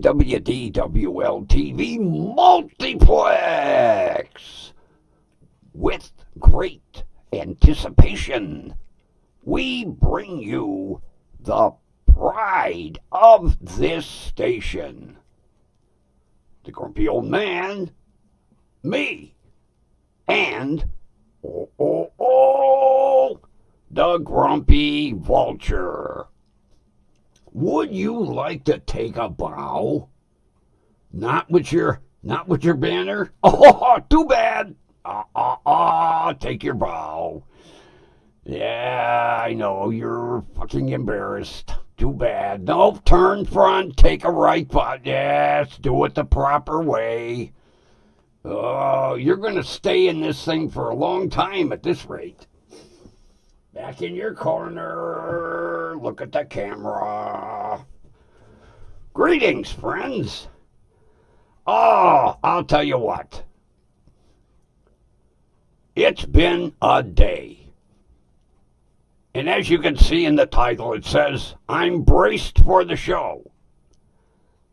WDWL TV multiplex. With great anticipation, we bring you the pride of this station. The grumpy old man, me, and the grumpy vulture. Would you like to take a bow? Not with your banner? Oh, too bad. Take your bow. Yeah, I know, you're fucking embarrassed. Too bad. Nope, turn front, take a right, but yes, do it the proper way. Oh, you're going to stay in this thing for a long time at this rate. Back in your corner, look at the camera. Greetings, friends. Oh, I'll tell you what. It's been a day. And as you can see in the title, it says, I'm braced for the show.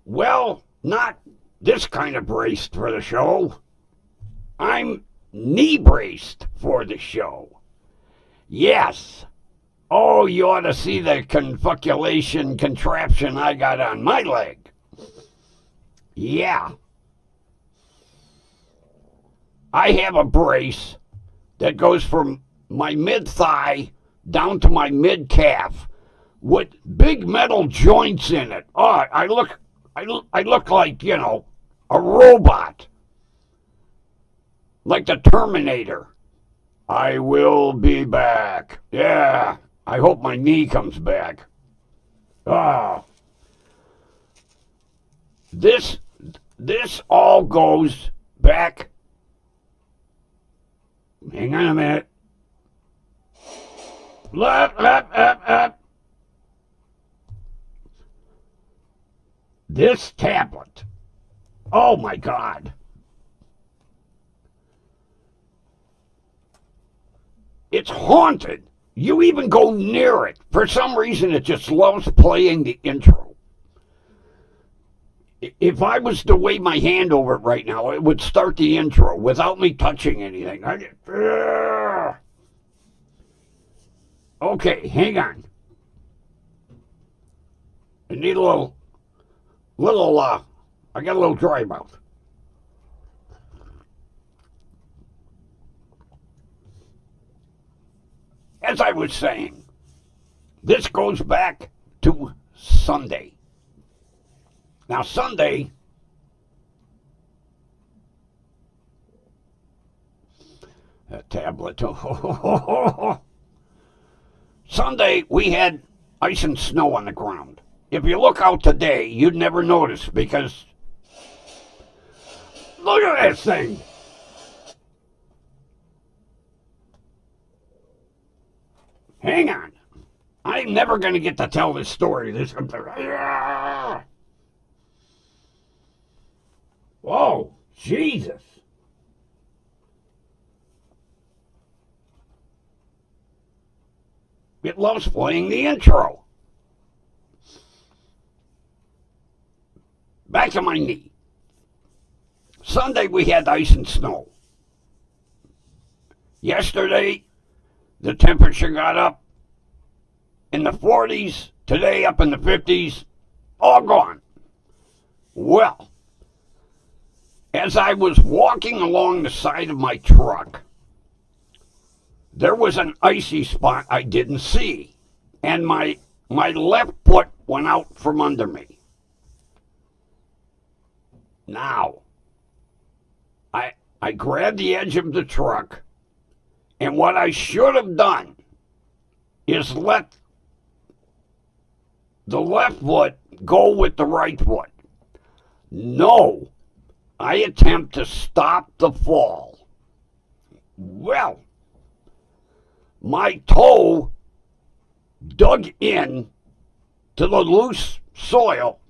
Well, not this kind of braced for the show. I'm knee braced for the show. Yes. Oh, you ought to see the confuculation contraption I got on my leg. Yeah. I have a brace that goes from my mid-thigh down to my mid-calf with big metal joints in it. Oh, I look like, a robot. Like the Terminator. I will be back. Yeah, I hope my knee comes back. Ah. This all goes back. Hang on a minute. Up. This tablet. Oh my God. It's haunted. You even go near it. For some reason, it just loves playing the intro. If I was to wave my hand over it right now, it would start the intro without me touching anything. Okay, hang on. I need a little, I got a little dry mouth. As I was saying, this goes back to Sunday. Now, Sunday, a tablet. Sunday, we had ice and snow on the ground. If you look out today, you'd never notice because look at this thing. Hang on. I'm never going to get to tell this story. Whoa, Jesus. It loves playing the intro. Back to my knee. Sunday we had ice and snow. Yesterday, the temperature got up in the 40s. Today, up in the 50s. All gone. Well, as I was walking along the side of my truck, there was an icy spot I didn't see. And my left foot went out from under me. Now, I grabbed the edge of the truck, and what I should have done is let the left foot go with the right foot. No, I attempt to stop the fall. Well, my toe dug in to the loose soil,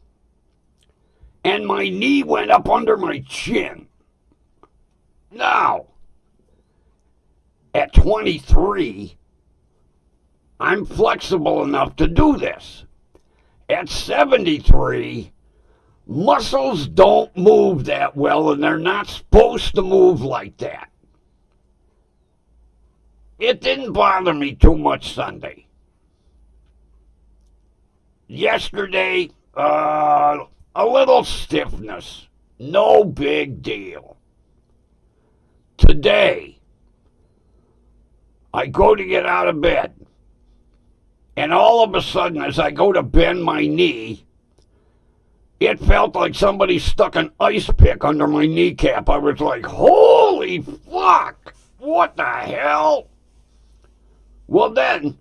and my knee went up under my chin. Now, at 23, I'm flexible enough to do this. At 73, Muscles don't move that well, and they're not supposed to move like that. It didn't bother me too much Sunday. Yesterday, a little stiffness. No big deal. Today, I go to get out of bed, and all of a sudden, as I go to bend my knee, it felt like somebody stuck an ice pick under my kneecap. I was like, holy fuck, what the hell? Well, then,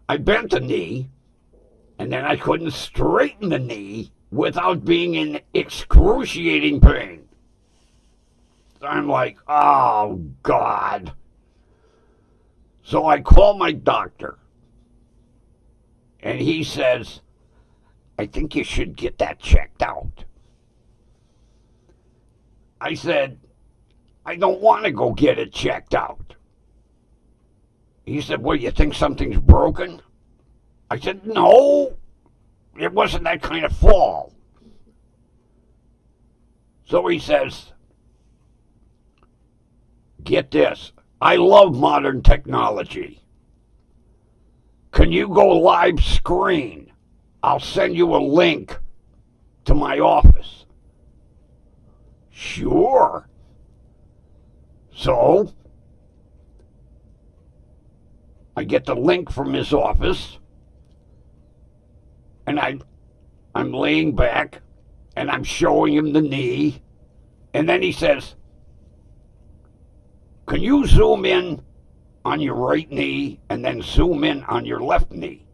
I bent the knee, and then I couldn't straighten the knee without being in excruciating pain. I'm like, oh, God. So I call my doctor, and he says, I think you should get that checked out. I said, I don't want to go get it checked out. He said, well, you think something's broken? I said, no, it wasn't that kind of fall. So he says, get this, I love modern technology. Can you go live screen? I'll send you a link to my office. Sure. So, I get the link from his office, and I'm laying back, and I'm showing him the knee, and then he says, can you zoom in on your right knee and then zoom in on your left knee?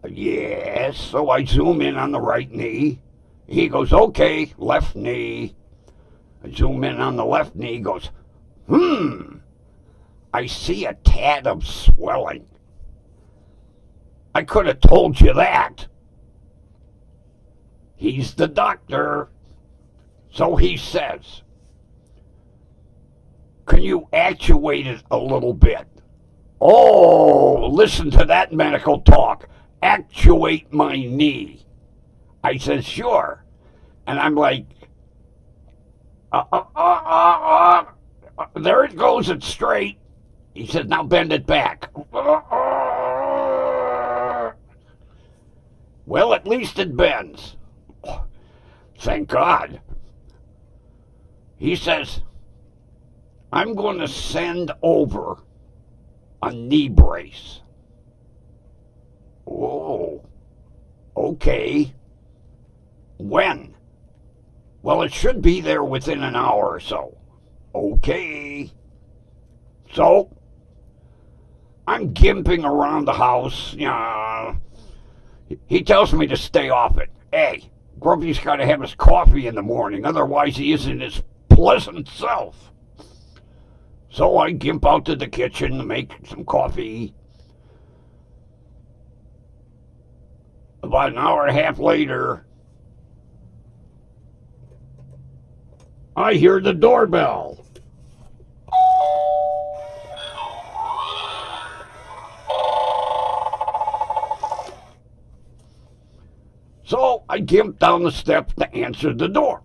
Yes, so I zoom in on the right knee. He goes, okay, left knee. I zoom in on the left knee. He goes, I see a tad of swelling. I could have told you that. He's the doctor. So he says, can you actuate it a little bit? Oh, listen to that medical talk. Actuate my knee. I said, sure. And I'm like, there it goes, it's straight. He said, now bend it back. Well, at least it bends. Thank God. He says, I'm going to send over a knee brace. Oh, okay. When? Well, it should be there within an hour or so. Okay. So, I'm gimping around the house. He tells me to stay off it. Hey, Grumpy's got to have his coffee in the morning, otherwise he isn't his pleasant self. So I gimp out to the kitchen to make some coffee. About an hour and a half later, I hear the doorbell. So I gimp down the steps to answer the door.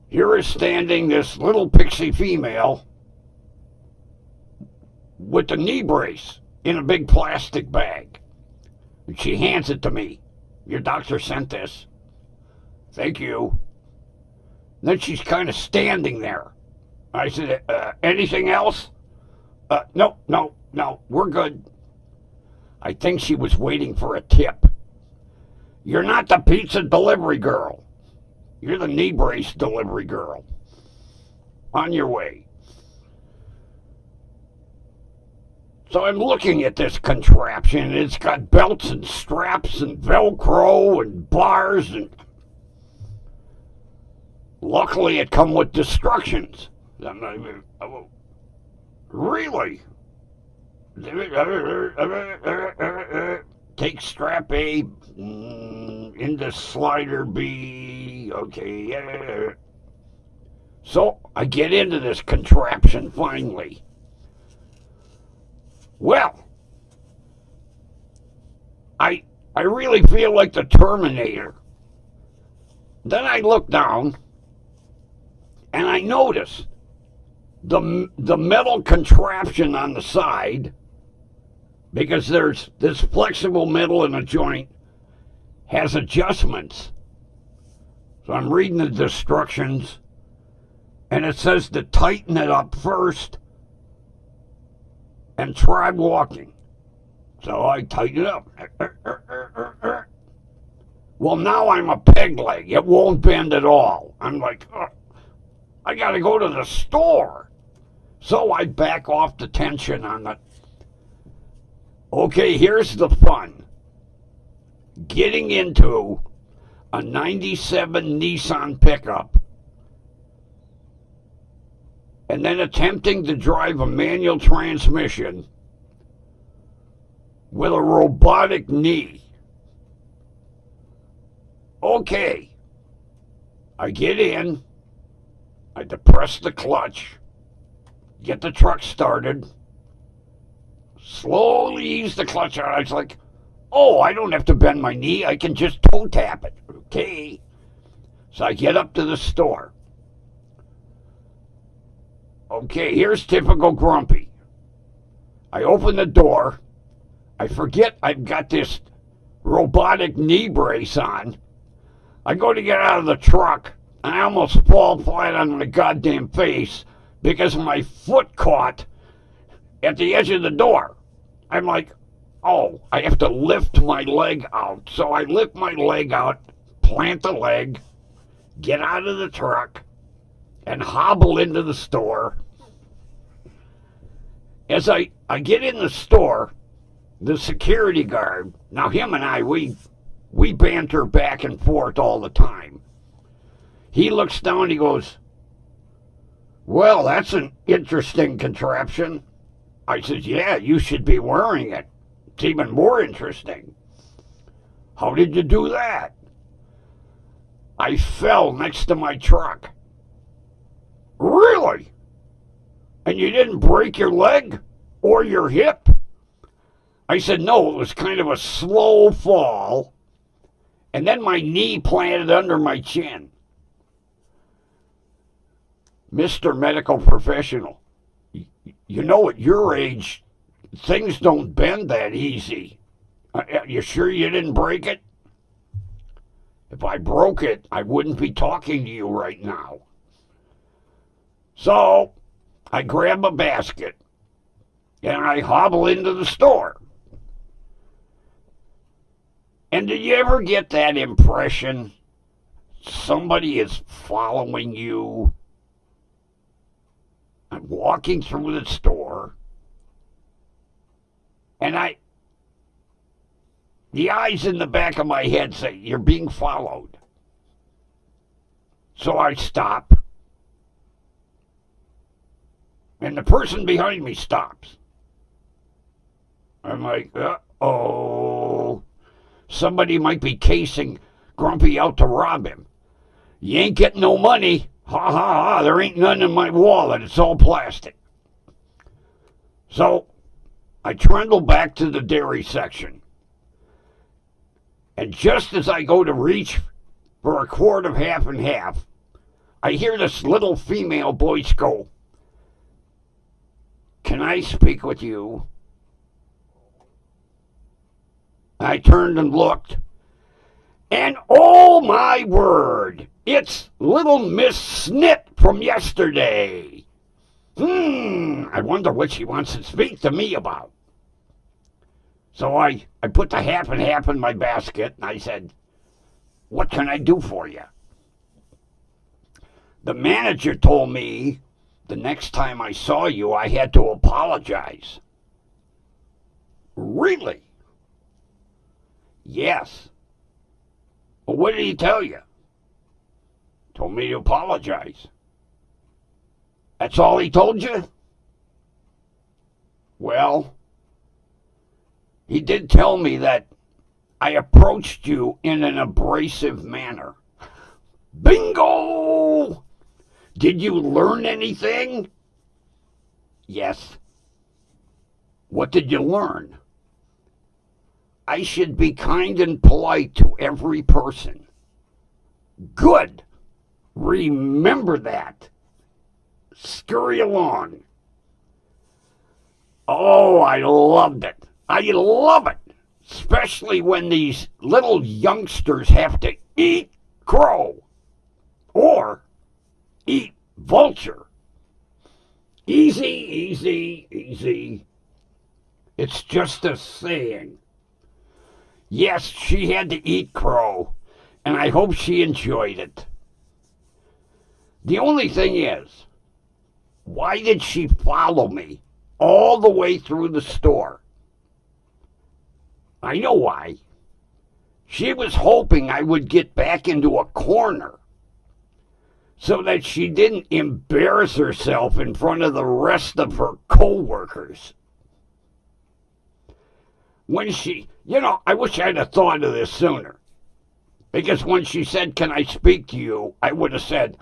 Here is standing this little pixie female with the knee brace in a big plastic bag. And she hands it to me. Your doctor sent this. Thank you. And then she's kind of standing there. I said, anything else? No, we're good. I think she was waiting for a tip. You're not the pizza delivery girl. You're the knee brace delivery girl. On your way. So I'm looking at this contraption. It's got belts and straps and Velcro and bars, and luckily it come with instructions. Really? Take strap A into slider B. Okay. So I get into this contraption finally. Well, I I really feel like the Terminator. Then I look down and I notice the metal contraption on the side, because there's this flexible metal in a joint, has adjustments. So I'm reading the instructions, and it says to tighten it up first and try walking. So I tighten it up. Well, now I'm a peg leg. It won't bend at all. I'm like, I got to go to the store. So I back off the tension on the... Okay, here's the fun. Getting into a 97 Nissan pickup and then attempting to drive a manual transmission with a robotic knee. Okay, I get in, I depress the clutch, get the truck started, slowly ease the clutch out. I was like, oh, I don't have to bend my knee, I can just toe tap it. Okay, so I get up to the store. Okay, here's typical Grumpy. I open the door, I forget I've got this robotic knee brace on. I go to get out of the truck, and I almost fall flat on my goddamn face because my foot caught at the edge of the door. I'm like, oh, I have to lift my leg out. So I lift my leg out, plant the leg, get out of the truck, and hobble into the store. As I get in the store, the security guard, now him and I, we banter back and forth all the time. He looks down, he goes, well, that's an interesting contraption. I says, yeah, you should be wearing it. It's even more interesting. How did you do that? I fell next to my truck. Really? And you didn't break your leg or your hip? I said, no, it was kind of a slow fall. And then my knee planted under my chin. Mr. Medical Professional, you know at your age, things don't bend that easy. You sure you didn't break it? If I broke it, I wouldn't be talking to you right now. So I grab a basket and I hobble into the store. And did you ever get that impression somebody is following you? I'm walking through the store, and the eyes in the back of my head say, you're being followed. So I stop, and the person behind me stops. I'm like, uh-oh. Somebody might be casing Grumpy out to rob him. You ain't getting no money. Ha ha ha, there ain't none in my wallet. It's all plastic. So I trundle back to the dairy section. And just as I go to reach for a quart of half and half, I hear this little female voice go, can I speak with you? I turned and looked, and oh my word, it's little Miss Snit from yesterday. I wonder what she wants to speak to me about. So I put the half and half in my basket, and I said, what can I do for you? The manager told me the next time I saw you, I had to apologize. Really? Yes. Well, what did he tell you? Told me to apologize. That's all he told you? Well, he did tell me that I approached you in an abrasive manner. Bingo! Did you learn anything? Yes. What did you learn? I should be kind and polite to every person. Good. Remember that. Scurry along. Oh, I loved it. I love it. Especially when these little youngsters have to eat crow or eat vulture. Easy, easy, easy. It's just a saying. Yes, she had to eat crow, and I hope she enjoyed it. The only thing is, why did she follow me all the way through the store? I know why. She was hoping I would get back into a corner so that she didn't embarrass herself in front of the rest of her co-workers. When she, I wish I'd have thought of this sooner. Because when she said, "Can I speak to you?" I would have said,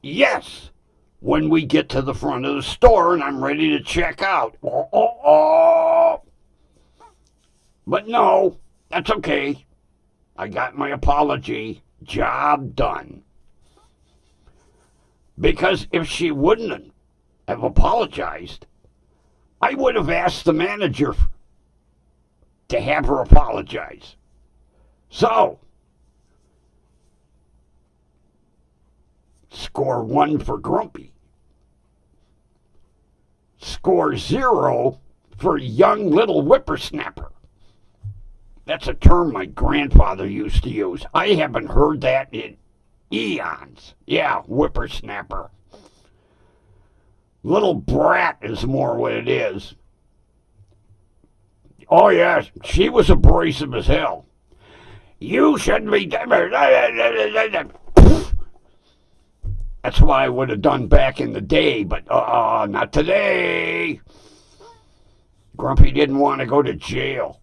"Yes," when we get to the front of the store and I'm ready to check out. Oh. But no, that's okay. I got my apology. Job done. Because if she wouldn't have apologized, I would have asked the manager to have her apologize. So, score 1 for Grumpy. Score 0 for young little whippersnapper. That's a term my grandfather used to use. I haven't heard that in eons. Yeah, whippersnapper. Little brat is more what it is. Oh, yes, she was abrasive as hell. You shouldn't be... That's what I would have done back in the day, but not today. Grumpy didn't want to go to jail.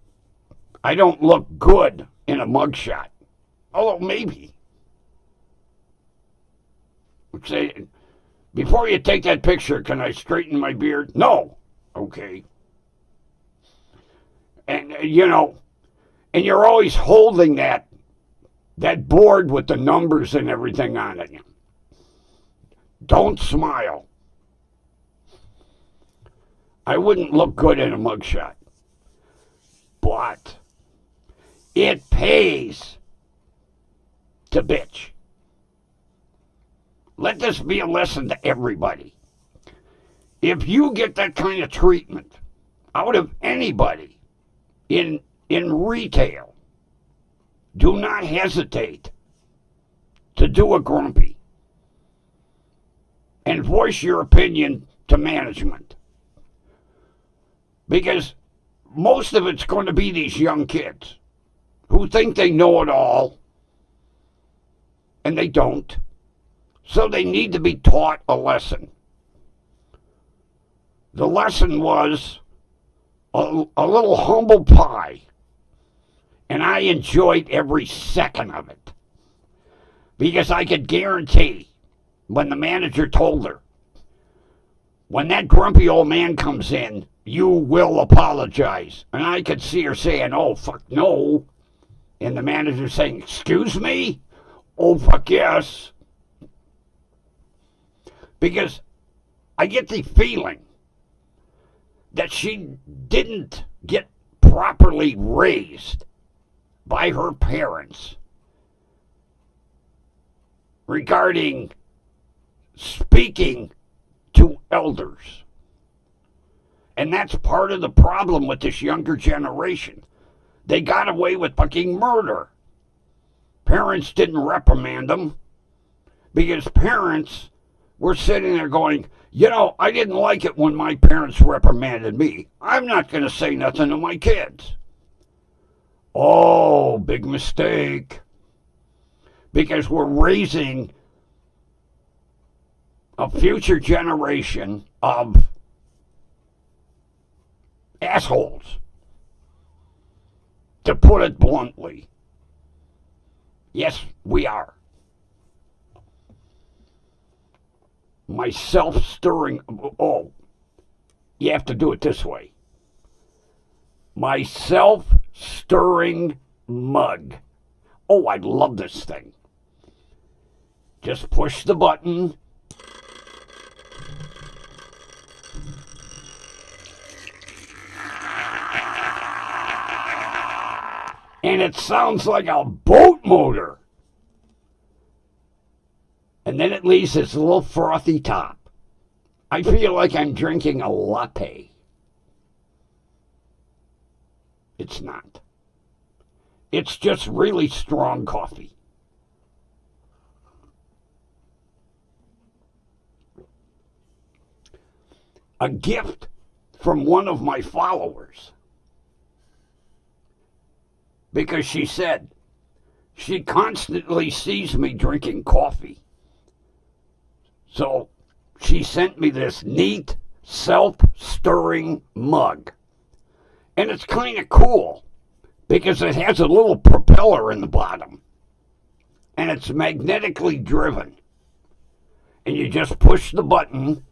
I don't look good in a mugshot. Although maybe. Say, before you take that picture, can I straighten my beard? No. Okay. And, and you're always holding that board with the numbers and everything on it. Don't smile. I wouldn't look good in a mugshot. But it pays to bitch. Let this be a lesson to everybody. If you get that kind of treatment out of anybody in retail, do not hesitate to do a grumpy and voice your opinion to management. Because most of it's going to be these young kids who think they know it all, and they don't. So they need to be taught a lesson. The lesson was a little humble pie, and I enjoyed every second of it. Because I could guarantee, when the manager told her, when that grumpy old man comes in, you will apologize. And I could see her saying, "Oh, fuck no." And the manager saying, "Excuse me?" "Oh, fuck yes." Because I get the feeling that she didn't get properly raised by her parents regarding speaking to elders. And that's part of the problem with this younger generation. They got away with fucking murder. Parents didn't reprimand them because parents were sitting there going, I didn't like it when my parents reprimanded me. I'm not going to say nothing to my kids. Oh, big mistake. Because we're raising a future generation of assholes, to put it bluntly. Yes, we are. My self-stirring... Oh, you have to do it this way. My self-stirring self-stirring mug. Oh, I love this thing. Just push the button. And it sounds like a boat motor. And then it leaves this little frothy top. I feel like I'm drinking a latte. It's not. It's just really strong coffee. A gift from one of my followers. Because she said she constantly sees me drinking coffee. So she sent me this neat self-stirring mug. And it's kind of cool because it has a little propeller in the bottom. And it's magnetically driven. And you just push the button.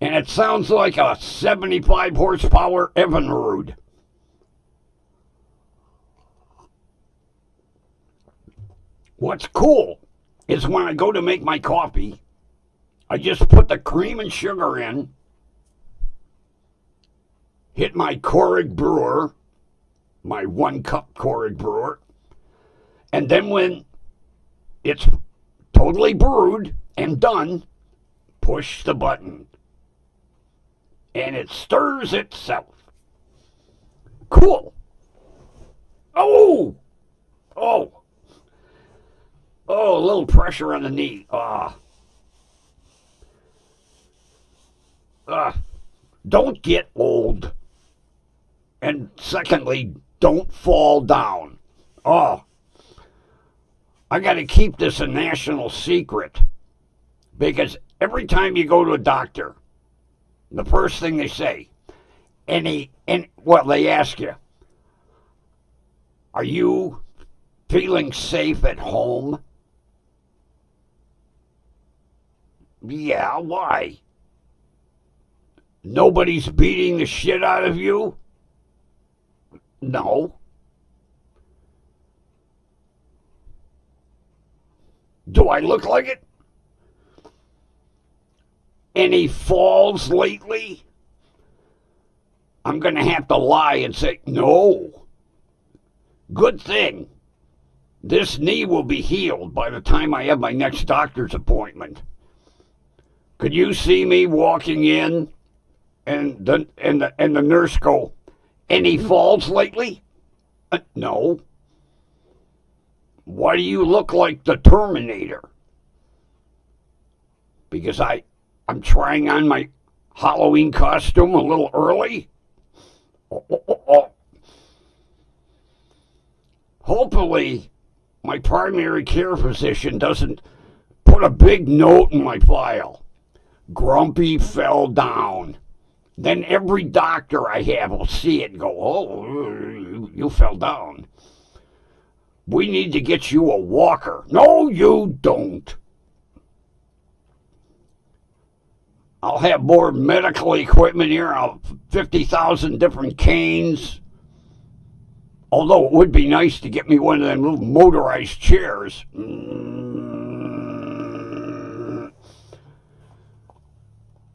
And it sounds like a 75 horsepower Evinrude. What's cool is when I go to make my coffee, I just put the cream and sugar in, hit my Keurig brewer, my 1 cup Keurig brewer, and then when it's totally brewed and done, push the button. And it stirs itself. Cool. Oh! Oh! Oh, a little pressure on the knee. Don't get old. And secondly, don't fall down. I got to keep this a national secret. Because every time you go to a doctor, the first thing they say, they ask you, are you feeling safe at home? Yeah, why? Nobody's beating the shit out of you? No. Do I look like it? Any falls lately? I'm going to have to lie and say, no. Good thing. This knee will be healed by the time I have my next doctor's appointment. Could you see me walking in and the nurse go, any falls lately? No. Why do you look like the Terminator? Because I'm trying on my Halloween costume a little early. Hopefully, my primary care physician doesn't put a big note in my file. Grumpy fell down. Then every doctor I have will see it and go, oh, you fell down. We need to get you a walker. No, you don't. I'll have more medical equipment here. I'll have 50,000 different canes. Although it would be nice to get me one of them little motorized chairs.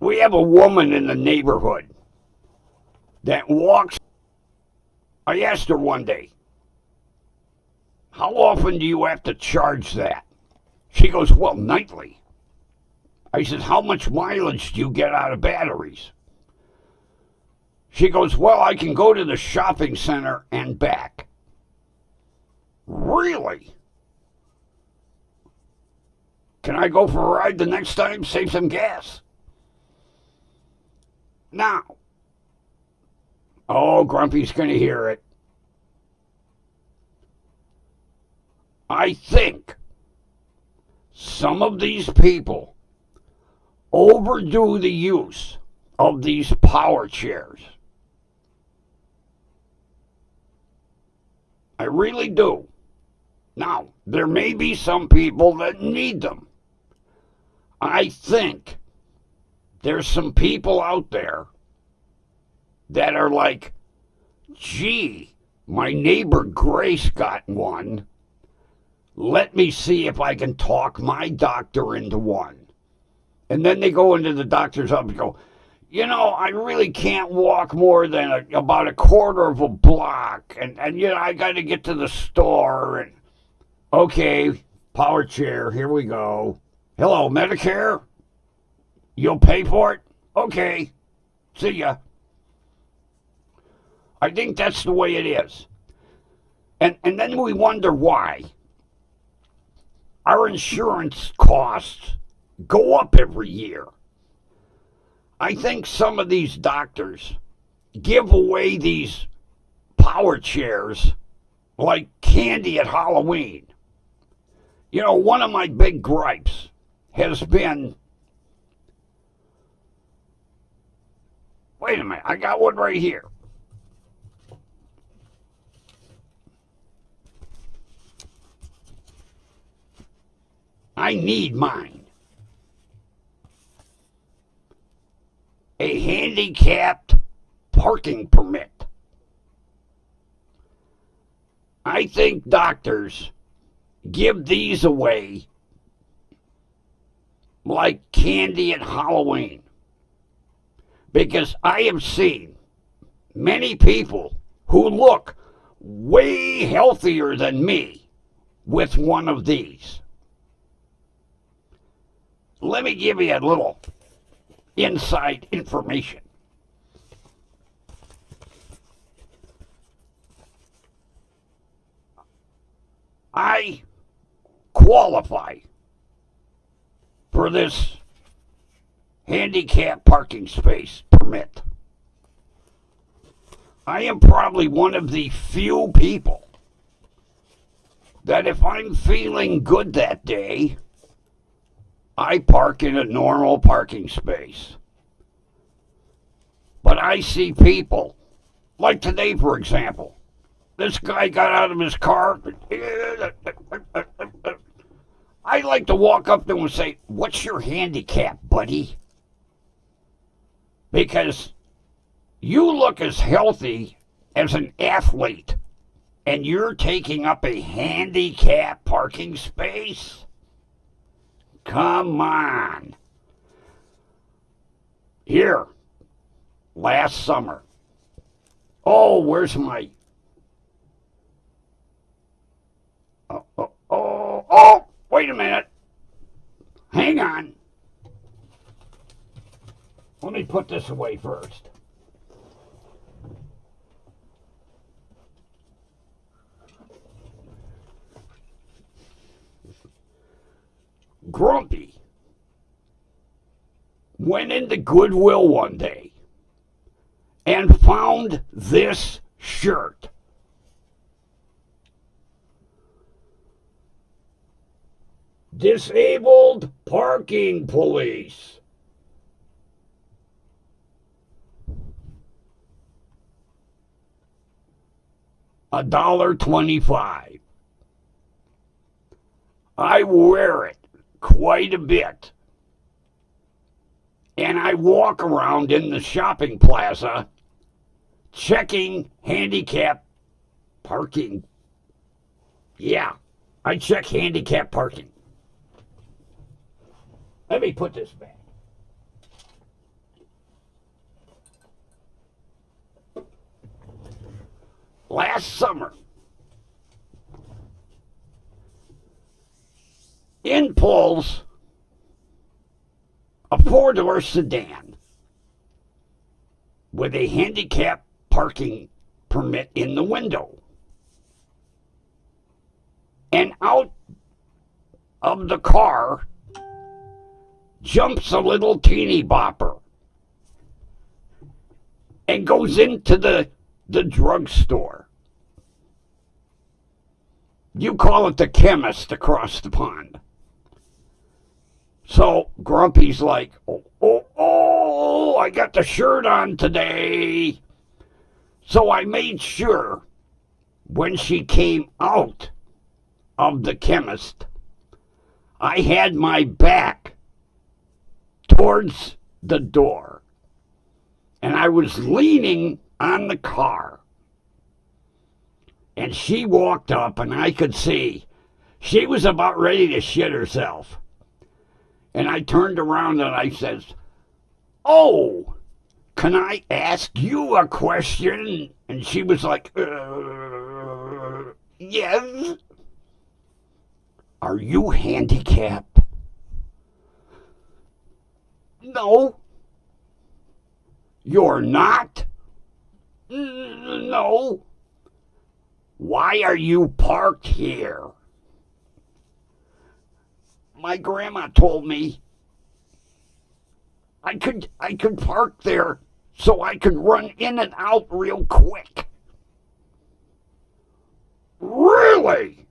We have a woman in the neighborhood that walks. I asked her one day, how often do you have to charge that? She goes, well, nightly. I said, how much mileage do you get out of batteries? She goes, well, I can go to the shopping center and back. Really? Can I go for a ride the next time? Save some gas. Now. Oh, Grumpy's going to hear it. I think some of these people overdo the use of these power chairs. I really do. Now, there may be some people that need them. I think there's some people out there that are like, gee, my neighbor Grace got one. Let me see if I can talk my doctor into one. And then they go into the doctor's office and go, I really can't walk more than about a quarter of a block. And I got to get to the store. And okay, power chair, here we go. Hello, Medicare? You'll pay for it? Okay, see ya. I think that's the way it is. And then we wonder why. Our insurance costs go up every year. I think some of these doctors give away these power chairs like candy at Halloween. One of my big gripes has been, wait a minute, I got one right here. I need mine. A handicapped parking permit. I think doctors give these away like candy at Halloween. Because I have seen many people who look way healthier than me with one of these. Let me give you a little inside information. I qualify for this handicap parking space permit. I am probably one of the few people that if I'm feeling good that day, I park in a normal parking space. But I see people, like today, for example, this guy got out of his car. I like to walk up to him and say, what's your handicap, buddy? Because you look as healthy as an athlete, and you're taking up a handicap parking space? Come on. Here, last summer. Oh, where's my... Oh, wait a minute. Hang on. Let me put this away first. Grumpy went into Goodwill one day and found this shirt. Disabled parking police. $1.25. I wear it quite a bit. And I walk around in the shopping plaza checking handicap parking. Yeah, I check handicap parking. Let me put this back. Last summer, in pulls a four-door sedan with a handicap parking permit in the window. And out of the car jumps a little teeny bopper and goes into the drugstore. You call it the chemist across the pond. So Grumpy's like, oh, I got the shirt on today. So I made sure when she came out of the chemist, I had my back towards the door. And I was leaning on the car. And she walked up, and I could see she was about ready to shit herself. And I turned around and I says, "Oh, can I ask you a question?" And she was like, "Yes." "Are you handicapped?" "No." "You're not?" "No." "Why are you parked here?" "My grandma told me I could park there so I could run in and out real quick." "Really?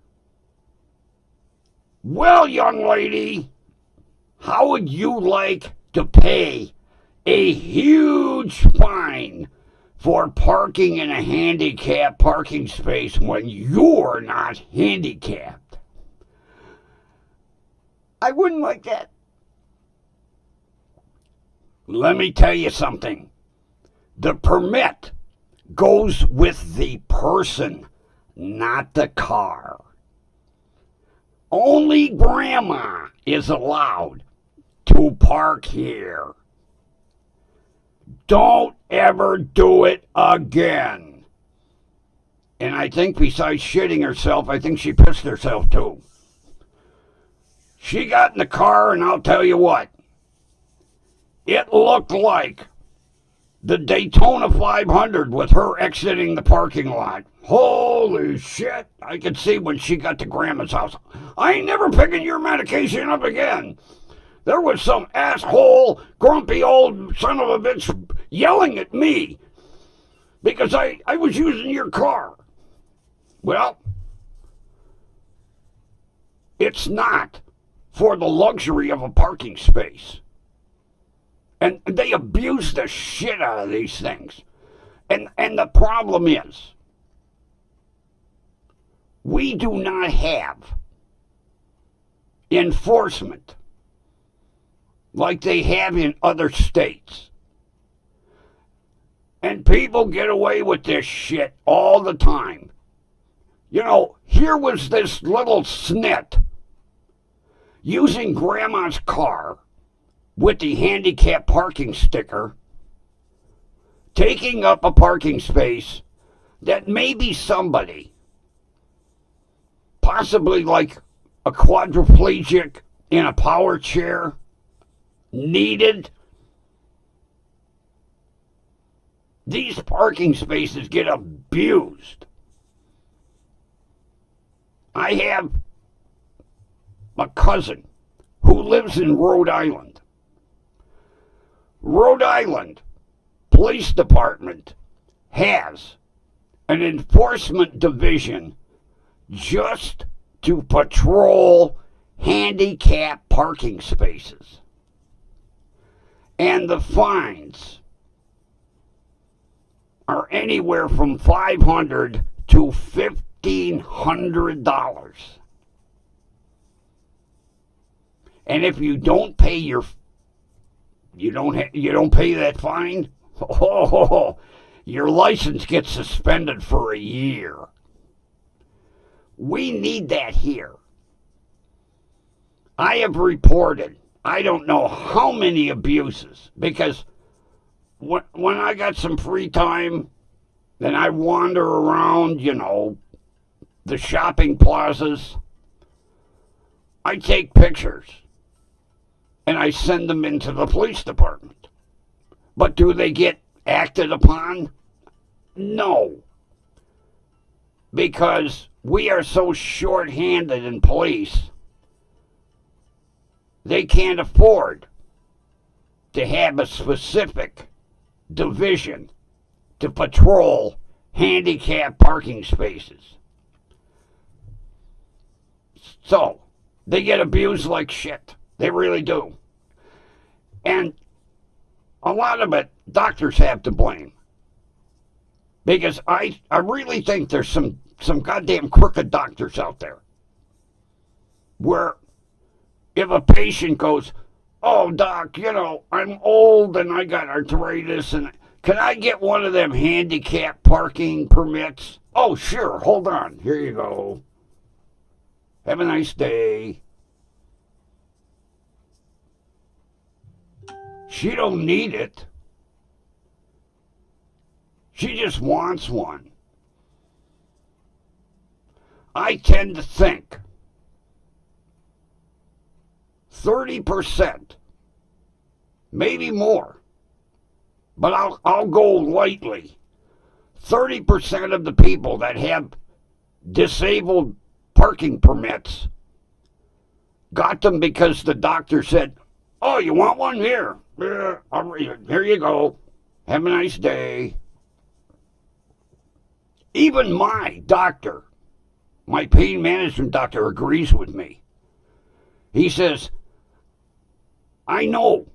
Well, young lady, how would you like to pay a huge fine for parking in a handicapped parking space when you're not handicapped?" "I wouldn't like that." "Let me tell you something. The permit goes with the person, not the car. Only Grandma is allowed to park here. Don't ever do it again." And I think besides shitting herself, I think she pissed herself too. She got in the car, and I'll tell you what, it looked like the Daytona 500 with her exiting the parking lot. Holy shit, I could see when she got to Grandma's house. "I ain't never picking your medication up again. There was some asshole, grumpy old son of a bitch yelling at me because I was using your car." Well, it's not for the luxury of a parking space. And they abuse the shit out of these things. And the problem is, we do not have enforcement like they have in other states. And people get away with this shit all the time. You know, here was this little snit using Grandma's car with the handicap parking sticker, taking up a parking space that maybe somebody, possibly like a quadriplegic in a power chair, needed. These parking spaces get abused. I have a cousin who lives in Rhode Island. Rhode Island Police Department has an enforcement division just to patrol handicapped parking spaces. And the fines are anywhere from $500 to $1,500. And if you don't pay you don't pay that fine, your license gets suspended for a year. We need that here. I have reported, I don't know how many abuses, because when I got some free time, then I wander around, the shopping plazas. I take pictures and I send them into the police department. But do they get acted upon? No. Because we are so short-handed in police, they can't afford to have a specific division to patrol handicapped parking spaces. So, they get abused like shit. They really do. And a lot of it, doctors have to blame. Because I really think there's some goddamn crooked doctors out there where if a patient goes, Oh, Doc, I'm old and I got arthritis, and can I get one of them handicap parking permits? Oh, sure. Hold on. Here you go. Have a nice day. She don't need it. She just wants one. I tend to think 30%, maybe more, but I'll go lightly. 30% of the people that have disabled parking permits got them because the doctor said, "Oh, you want one? Here. Here you go. Have a nice day." Even my doctor, my pain management doctor, agrees with me. He says, I know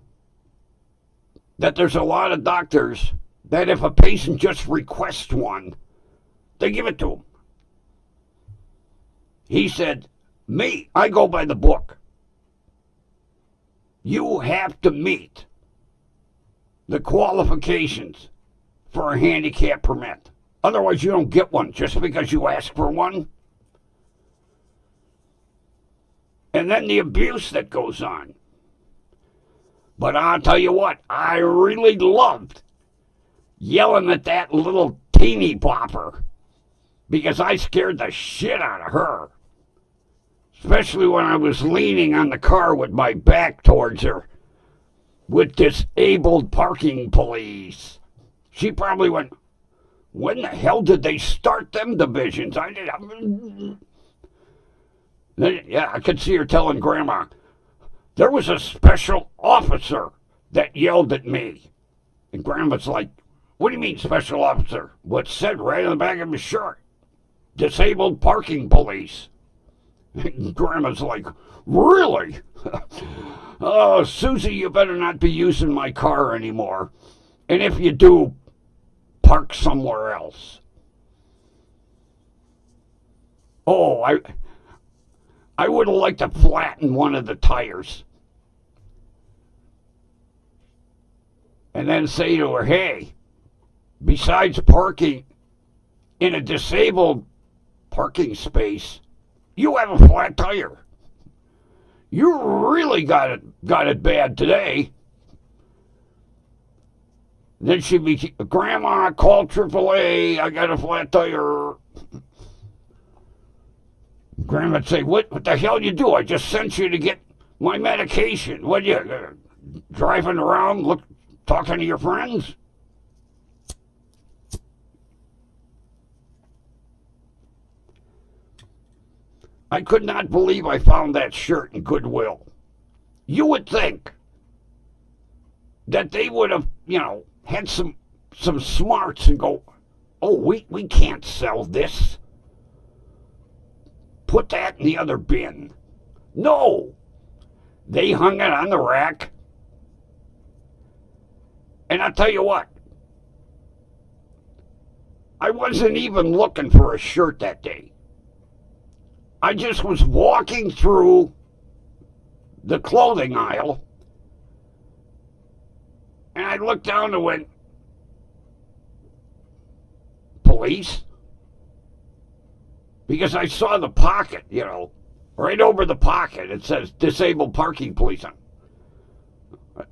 that there's a lot of doctors that if a patient just requests one, they give it to them. He said, me, I go by the book. You have to meet the qualifications for a handicap permit. Otherwise, you don't get one just because you ask for one. And then the abuse that goes on. But I'll tell you what, I really loved yelling at that little teeny bopper because I scared the shit out of her. Especially when I was leaning on the car with my back towards her with disabled parking police. She probably went, when the hell did they start them divisions? Yeah, I could see her telling Grandma, there was a special officer that yelled at me. And Grandma's like, what do you mean special officer? What's said right on the back of his shirt? Disabled parking police. And Grandma's like, really? Oh, Susie, you better not be using my car anymore. And if you do, park somewhere else. Oh, I would have liked to flatten one of the tires. And then say to her, hey, besides parking in a disabled parking space, you have a flat tire. You really got it bad today. Then she'd be, Grandma, call AAA, I got a flat tire. Grandma'd say, what the hell you do? I just sent you to get my medication. What, you driving around talking to your friends? I could not believe I found that shirt in Goodwill. You would think that they would have, had some smarts and go, oh, we can't sell this. Put that in the other bin. No. They hung it on the rack. And I'll tell you what. I wasn't even looking for a shirt that day. I just was walking through the clothing aisle. And I looked down and went, police? Because I saw the pocket, right over the pocket. It says disabled parking police. I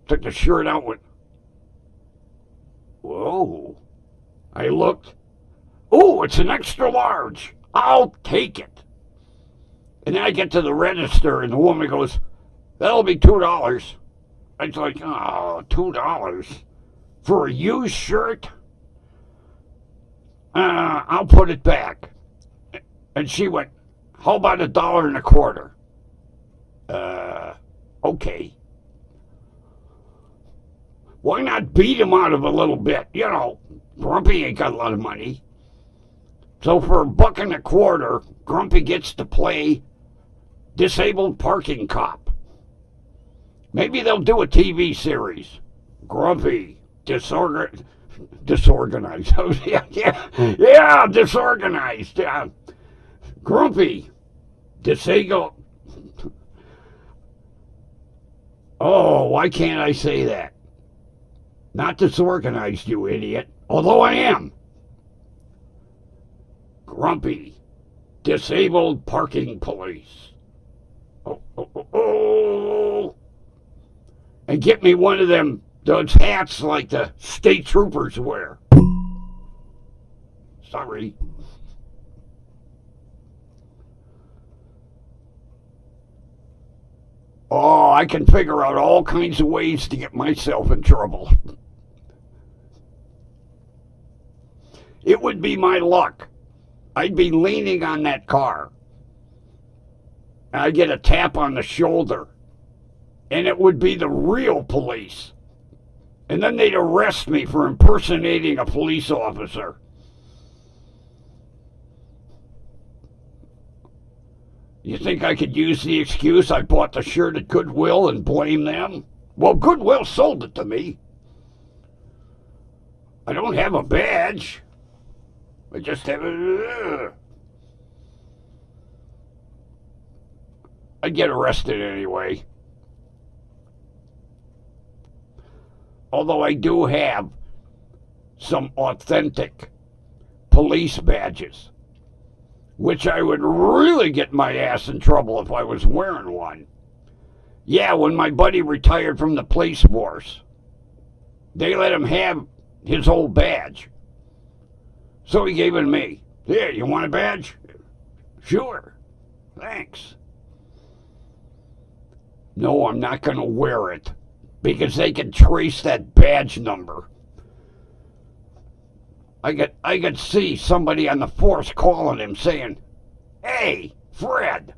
took the shirt out and went, whoa. I looked. Oh, it's an extra large. I'll take it. And then I get to the register and the woman goes, that'll be $2. I was like, oh, $2 for a used shirt? I'll put it back. And she went, how about $1.25? Okay. Why not beat him out of a little bit? Grumpy ain't got a lot of money. So for $1.25, Grumpy gets to play disabled parking cop. Maybe they'll do a TV series. Grumpy, disorganized. Yeah, disorganized. Yeah. Grumpy, disabled. Oh, why can't I say that? Not disorganized, you idiot. Although I am. Grumpy. Disabled parking police. Oh, oh, oh, oh. And get me one of them, those hats like the state troopers wear. Sorry. Oh, I can figure out all kinds of ways to get myself in trouble. It would be my luck. I'd be leaning on that car. I'd get a tap on the shoulder. And it would be the real police. And then they'd arrest me for impersonating a police officer. You think I could use the excuse I bought the shirt at Goodwill and blame them? Well, Goodwill sold it to me. I don't have a badge. I just have a... I'd get arrested anyway. Although I do have some authentic police badges, which I would really get my ass in trouble if I was wearing one. Yeah, when my buddy retired from the police force, they let him have his old badge. So he gave it to me. Here, you want a badge? Sure. Thanks. No, I'm not going to wear it because they can trace that badge number. I could see somebody on the force calling him saying, "Hey, Fred,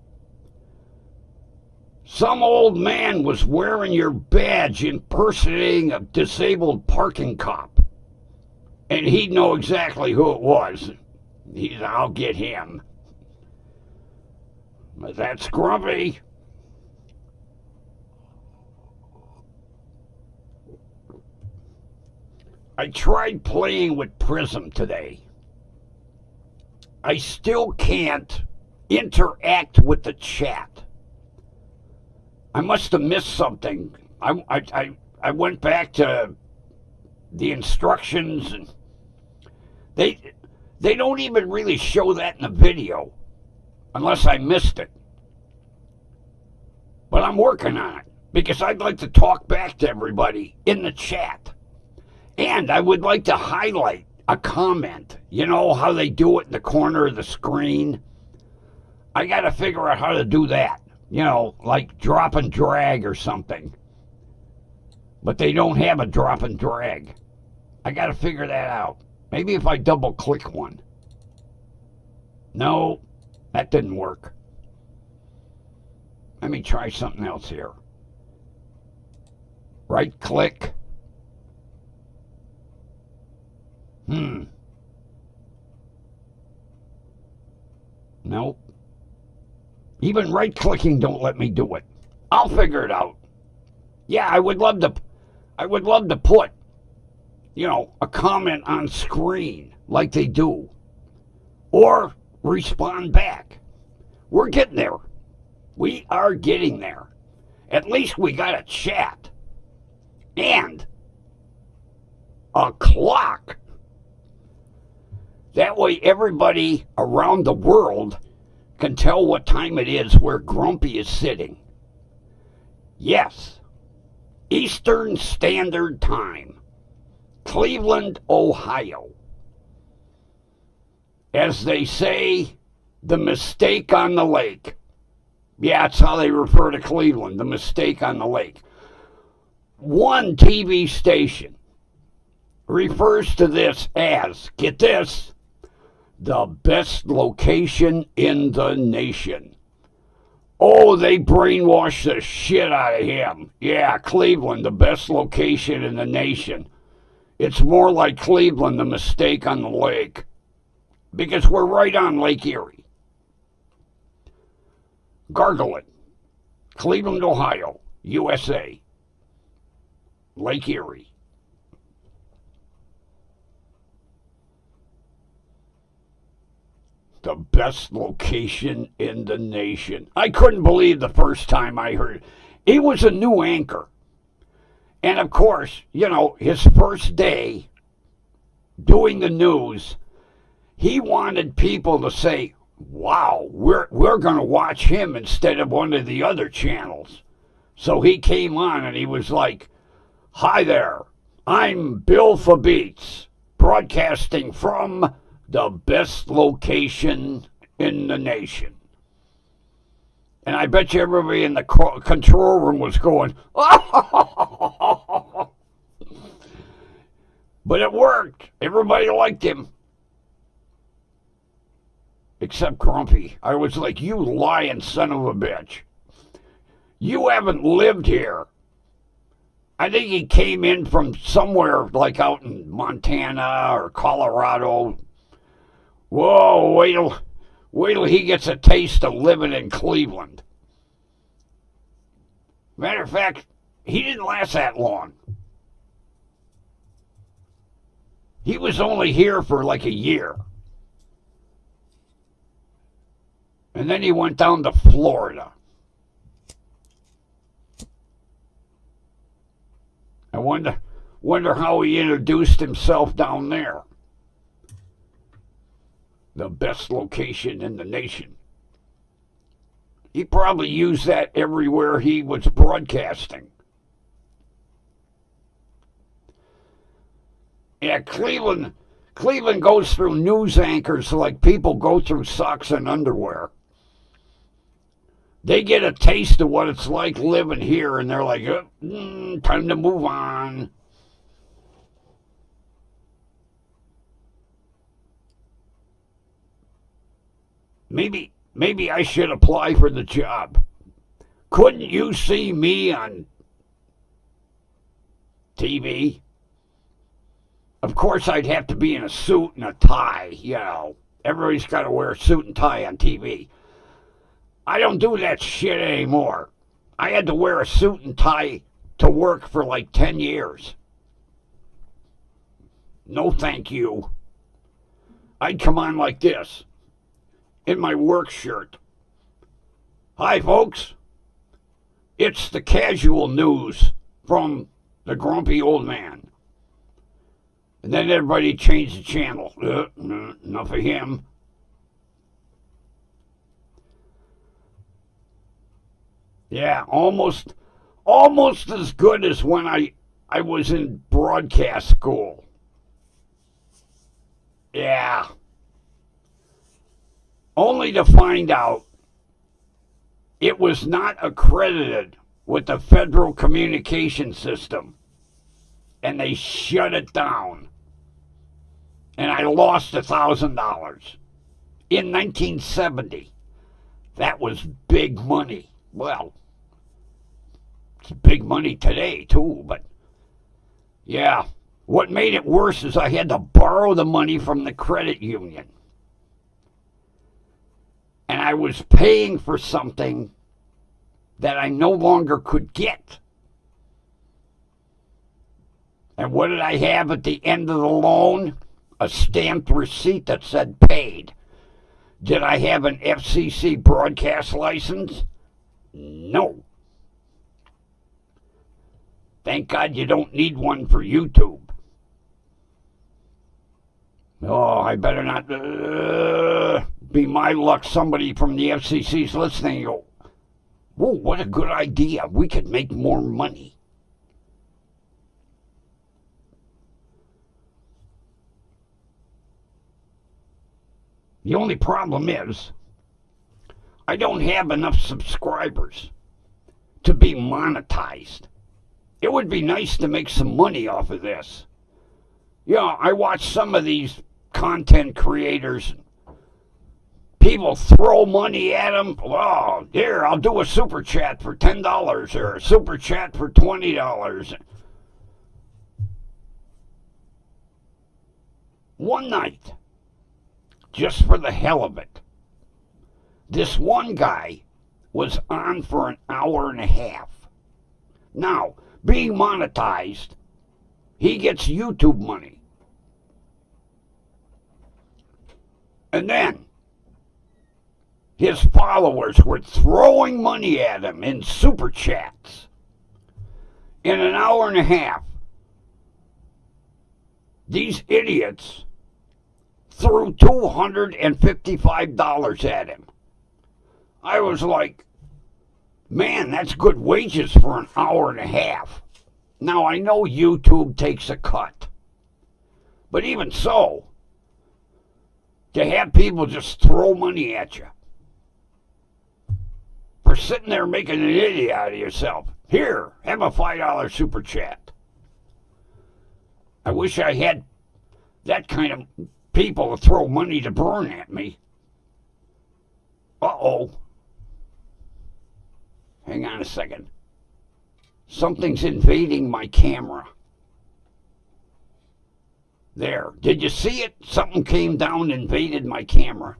some old man was wearing your badge impersonating a disabled parking cop." And he'd know exactly who it was. I'll get him. But that's Grumpy. I tried playing with Prism today. I still can't interact with the chat. I must have missed something. I went back to the instructions and they don't even really show that in the video unless I missed it. But I'm working on it because I'd like to talk back to everybody in the chat. And I would like to highlight a comment. You know how they do it in the corner of the screen? I got to figure out how to do that. You know, like drop and drag or something. But they don't have a drop and drag. I got to figure that out. Maybe if I double click one. No, that didn't work. Let me try something else here. Right click. Nope. Even right-clicking don't let me do it. I'll figure it out. Yeah, I would love to put, you know, a comment on screen like they do. Or respond back. We're getting there. We are getting there. At least we got a chat. And a clock. That way everybody around the world can tell what time it is where Grumpy is sitting. Yes, Eastern Standard Time, Cleveland, Ohio. As they say, the mistake on the lake. Yeah, that's how they refer to Cleveland, the mistake on the lake. One TV station refers to this as, get this, the best location in the nation. Oh, they brainwashed the shit out of him. Yeah, Cleveland, the best location in the nation. It's more like Cleveland, the mistake on the lake. Because we're right on Lake Erie. Gargle it. Cleveland, Ohio, USA. Lake Erie. The best location in the nation. I couldn't believe the first time I heard it. He was a new anchor. And of course, his first day doing the news, he wanted people to say, wow, we're going to watch him instead of one of the other channels. So he came on and he was like, hi there, I'm Bill Fabeats, broadcasting from the best location in the nation. And I bet you everybody in the control room was going, oh! But it worked. Everybody liked him. Except Grumpy. I was like, you lying son of a bitch. You haven't lived here. I think he came in from somewhere like out in Montana or Colorado. Whoa, wait till he gets a taste of living in Cleveland. Matter of fact, he didn't last that long. He was only here for like a year. And then he went down to Florida. I wonder how he introduced himself down there. The best location in the nation. He probably used that everywhere he was broadcasting. Yeah, Cleveland goes through news anchors like people go through socks and underwear. They get a taste of what it's like living here, and they're like, time to move on. Maybe I should apply for the job. Couldn't you see me on TV? Of course, I'd have to be in a suit and a tie, Everybody's got to wear a suit and tie on TV. I don't do that shit anymore. I had to wear a suit and tie to work for like 10 years. No thank you. I'd come on like this, in my work shirt. Hi, folks. It's the casual news from the grumpy old man. And then everybody changed the channel. Enough of him. Yeah, almost as good as when I was in broadcast school. Yeah. Only to find out it was not accredited with the Federal Communication System. And they shut it down. And I lost $1,000 in 1970. That was big money. Well, it's big money today, too, but yeah. What made it worse is I had to borrow the money from the credit union. And I was paying for something that I no longer could get. And what did I have at the end of the loan? A stamped receipt that said paid. Did I have an FCC broadcast license? No. Thank God you don't need one for YouTube. Oh, I better not be my luck. Somebody from the FCC's listening and go, whoa, what a good idea. We could make more money. The only problem is I don't have enough subscribers to be monetized. It would be nice to make some money off of this. I watch some of these content creators. People throw money at them. Oh, here, I'll do a super chat for $10 or a super chat for $20. One night, just for the hell of it, this one guy was on for an hour and a half. Now, being monetized, he gets YouTube money. And then his followers were throwing money at him in super chats. in an hour and a half, these idiots threw $255 at him. I was like, man, that's good wages for an hour and a half. Now, I know YouTube takes a cut. But even so, to have people just throw money at you for sitting there making an idiot out of yourself. Here, have a $5 super chat. I wish I had that kind of people to throw money to burn at me. Uh-oh. Hang on a second. Something's invading my camera. There. Did you see it? Something came down and invaded my camera.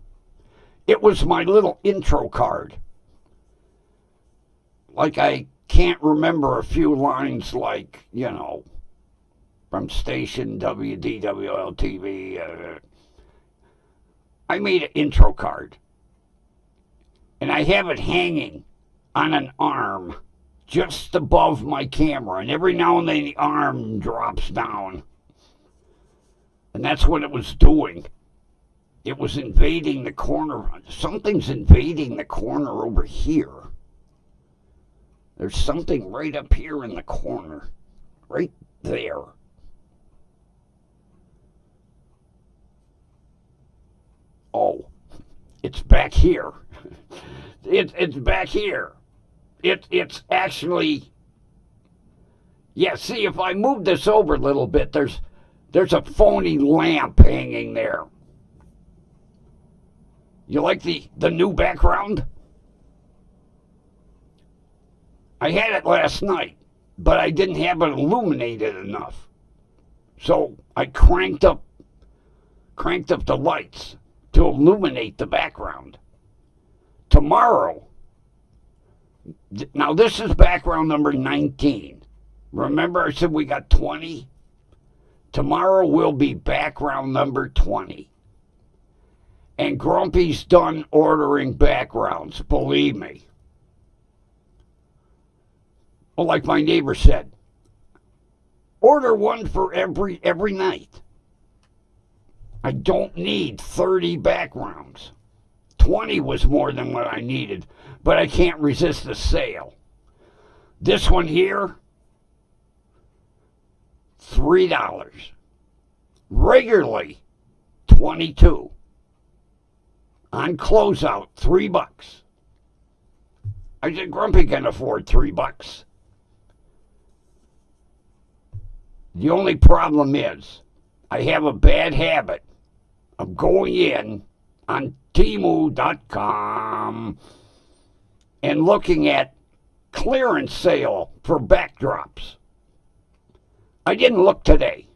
It was my little intro card. Like I can't remember a few lines like, from station WDWL TV. I made an intro card. And I have it hanging on an arm just above my camera. And every now and then the arm drops down. And that's what it was doing. It was invading the corner. Something's invading the corner over here. There's something right up here in the corner. Right there. Oh, it's back here. It's back here. It's actually... Yeah, see, if I move this over a little bit, there's a phony lamp hanging there. You like the new background? I had it last night, but I didn't have it illuminated enough. So I cranked up the lights to illuminate the background. Tomorrow, now this is background number 19. Remember I said we got 20? Tomorrow will be background number 20. And Grumpy's done ordering backgrounds, believe me. Well, like my neighbor said, order one for every night. I don't need 30 backgrounds. 20 was more than what I needed, but I can't resist the sale. This one here, $3. Regularly, $22. On closeout, $3. I said, Grumpy can afford $3. The only problem is, I have a bad habit of going in on Temu.com and looking at clearance sale for backdrops. I didn't look today.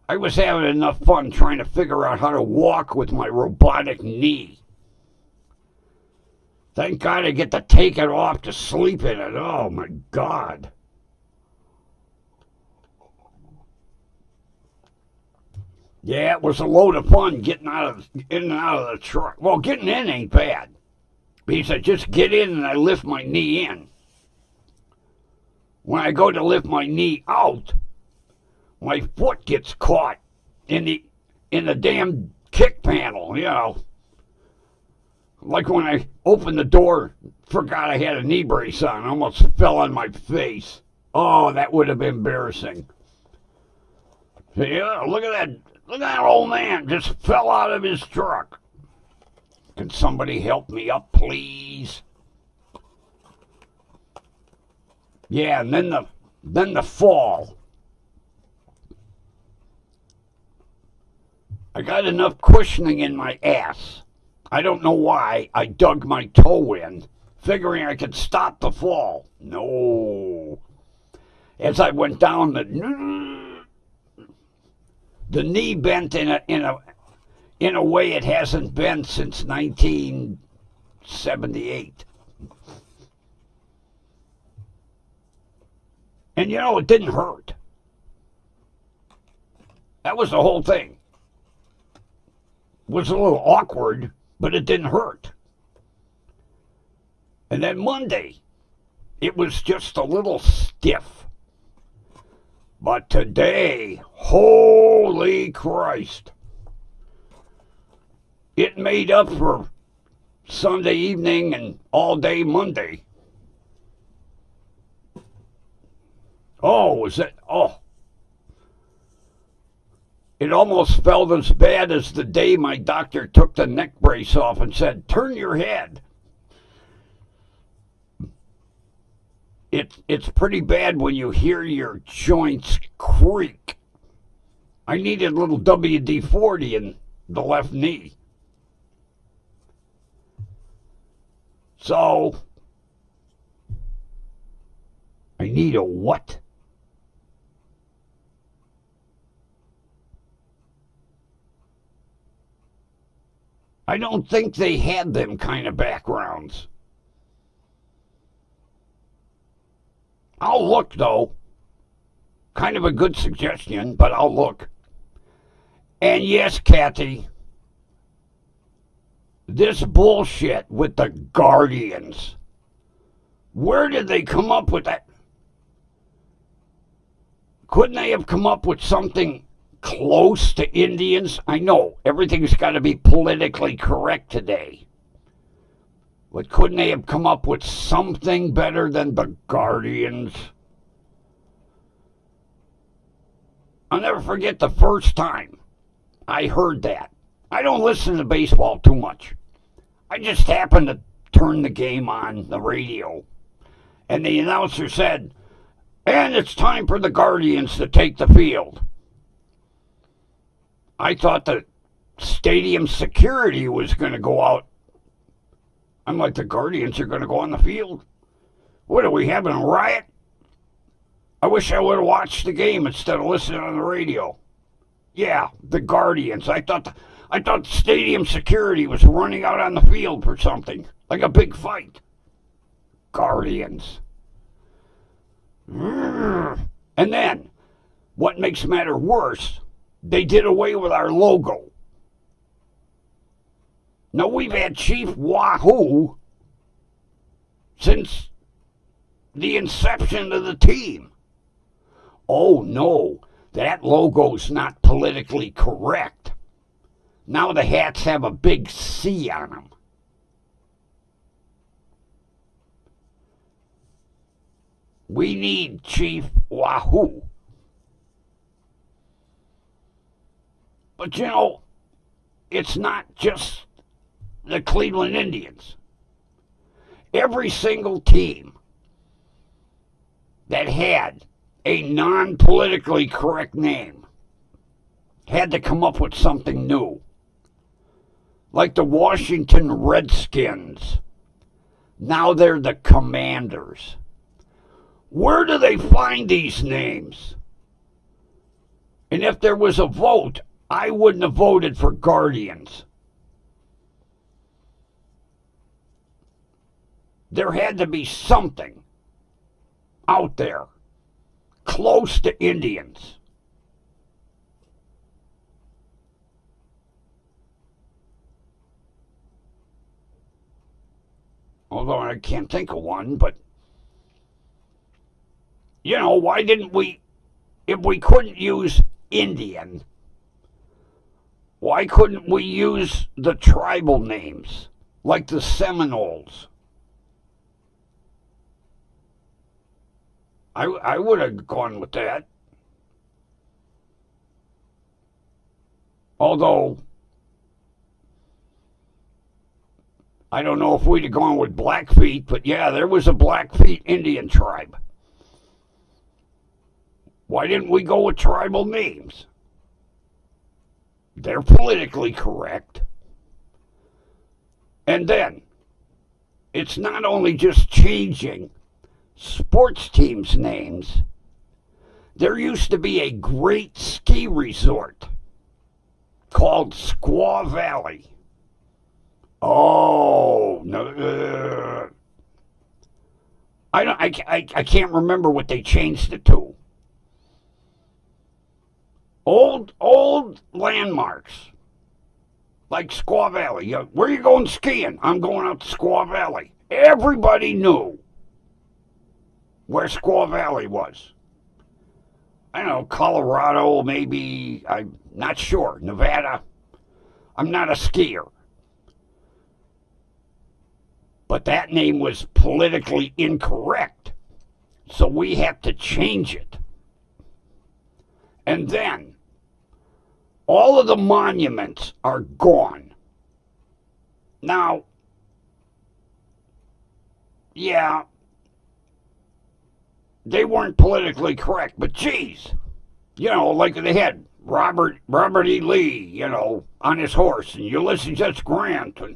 I was having enough fun trying to figure out how to walk with my robotic knee. Thank God I get to take it off to sleep in it. Oh my God. Yeah, it was a load of fun getting in and out of the truck. Well, getting in ain't bad. He said, just get in and I lift my knee in. When I go to lift my knee out, my foot gets caught in the damn kick panel, Like when I opened the door, forgot I had a knee brace on, almost fell on my face. Oh, that would have been embarrassing. Yeah, look at that. Look at that old man just fell out of his truck. Can somebody help me up, please? Yeah, and then the fall. I got enough cushioning in my ass. I don't know why I dug my toe in, figuring I could stop the fall. No. As I went down, the knee bent in a way it hasn't been since 1978. And it didn't hurt. That was the whole thing. It was a little awkward, but it didn't hurt. And then Monday, it was just a little stiff. But today, holy Christ, it made up for Sunday evening and all day Monday. Oh, was it? Oh. It almost felt as bad as the day my doctor took the neck brace off and said, turn your head. It's pretty bad when you hear your joints creak. I needed a little WD-40 in the left knee. So, I need a what? I don't think they had them kind of backgrounds. I'll look, though. Kind of a good suggestion, but I'll look. And yes, Kathy, this bullshit with the Guardians. Where did they come up with that? Couldn't they have come up with something close to Indians? I know everything's got to be politically correct today. But couldn't they have come up with something better than the Guardians? I'll never forget the first time I heard that. I don't listen to baseball too much. I just happened to turn the game on the radio. And the announcer said, and it's time for the Guardians to take the field. I thought the stadium security was going to go out. I'm like, the Guardians are going to go on the field? What, are we having a riot? I wish I would have watched the game instead of listening on the radio. Yeah, the Guardians. I thought stadium security was running out on the field for something, like a big fight. Guardians. And then, what makes the matter worse, they did away with our logo. Now, we've had Chief Wahoo since the inception of the team. Oh, no, that logo's not politically correct. Now the hats have a big C on them. We need Chief Wahoo. But, you know, it's not just the Cleveland Indians. Every single team that had a non-politically correct name had to come up with something new. Like the Washington Redskins. Now they're the Commanders. Where do they find these names? And if there was a vote, I wouldn't have voted for Guardians. There had to be something out there close to Indians. Although I can't think of one, but, you know, why didn't we, if we couldn't use Indian, why couldn't we use the tribal names, like the Seminoles? I would have gone with that. Although, I don't know if we'd have gone with Blackfeet, but yeah, there was a Blackfeet Indian tribe. Why didn't we go with tribal names? They're politically correct. And then, it's not only just changing sports teams' names. There used to be a great ski resort called Squaw Valley. Oh, no. I can't remember what they changed it to. Old landmarks. Like Squaw Valley. Where are you going skiing? I'm going out to Squaw Valley. Everybody knew where Squaw Valley was. I don't know, Colorado, maybe, I'm not sure. Nevada. I'm not a skier. But that name was politically incorrect. So we have to change it. And then, all of the monuments are gone. Now, yeah, they weren't politically correct, but geez, like they had Robert E. Lee, on his horse, and Ulysses S. Grant, and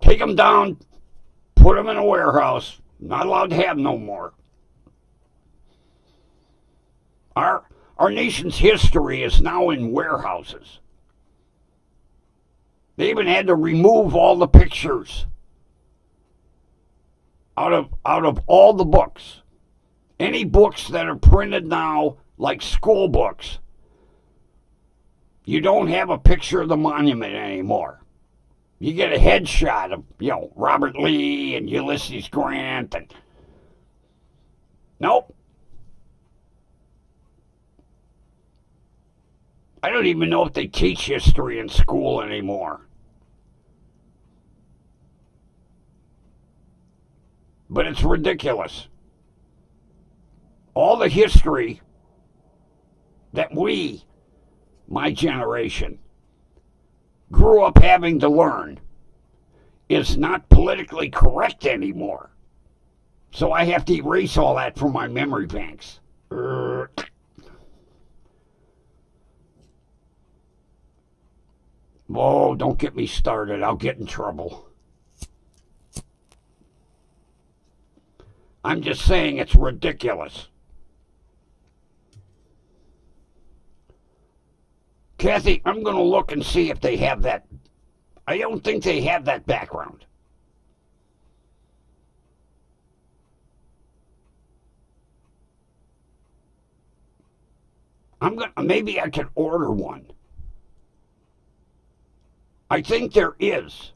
take him down, put him in a warehouse, not allowed to have no more. Our nation's history is now in warehouses. They even had to remove all the pictures out of all the books. Any books that are printed now, like school books, you don't have a picture of the monument anymore. You get a headshot of, Robert Lee and Ulysses Grant and nope. I don't even know if they teach history in school anymore. But it's ridiculous. All the history that we, my generation, grew up having to learn is not politically correct anymore. So I have to erase all that from my memory banks. Oh, don't get me started. I'll get in trouble. I'm just saying it's ridiculous. Kathy, I'm going to look and see if they have that. I don't think they have that background. Maybe I could order one. I think there is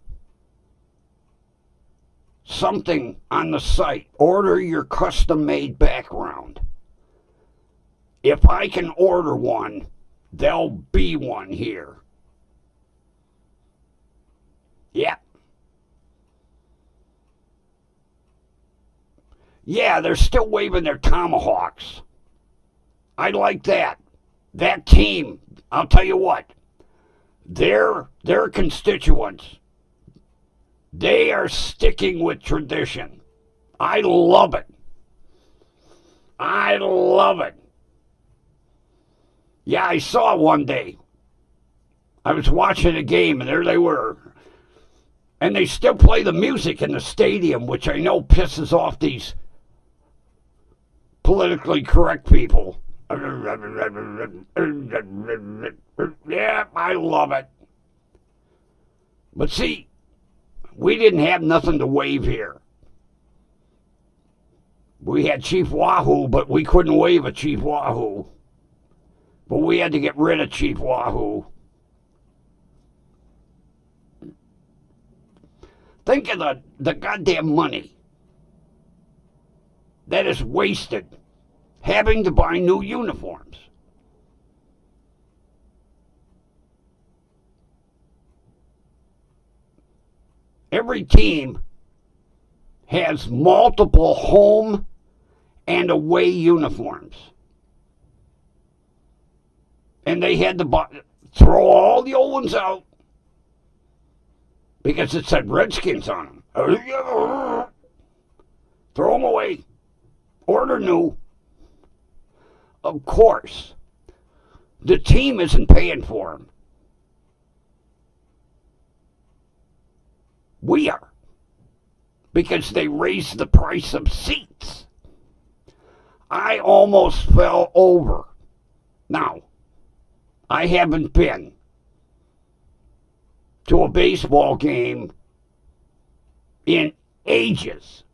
something on the site. Order your custom-made background. If I can order one, there'll be one here. Yeah. Yeah, they're still waving their tomahawks. I like that. That team, I'll tell you what, their constituents, they are sticking with tradition. I love it. I love it. Yeah, I saw one day. I was watching a game, and there they were. And they still play the music in the stadium, which I know pisses off these politically correct people. Yeah, I love it. But see, we didn't have nothing to wave here. We had Chief Wahoo, but we couldn't wave a Chief Wahoo. But we had to get rid of Chief Wahoo. Think of the goddamn money that is wasted having to buy new uniforms. Every team has multiple home and away uniforms. And they had to throw all the old ones out because it said Redskins on them. Throw them away. Order new. Of course, the team isn't paying for them. We are. Because they raised the price of seats. I almost fell over. Now, I haven't been to a baseball game in ages.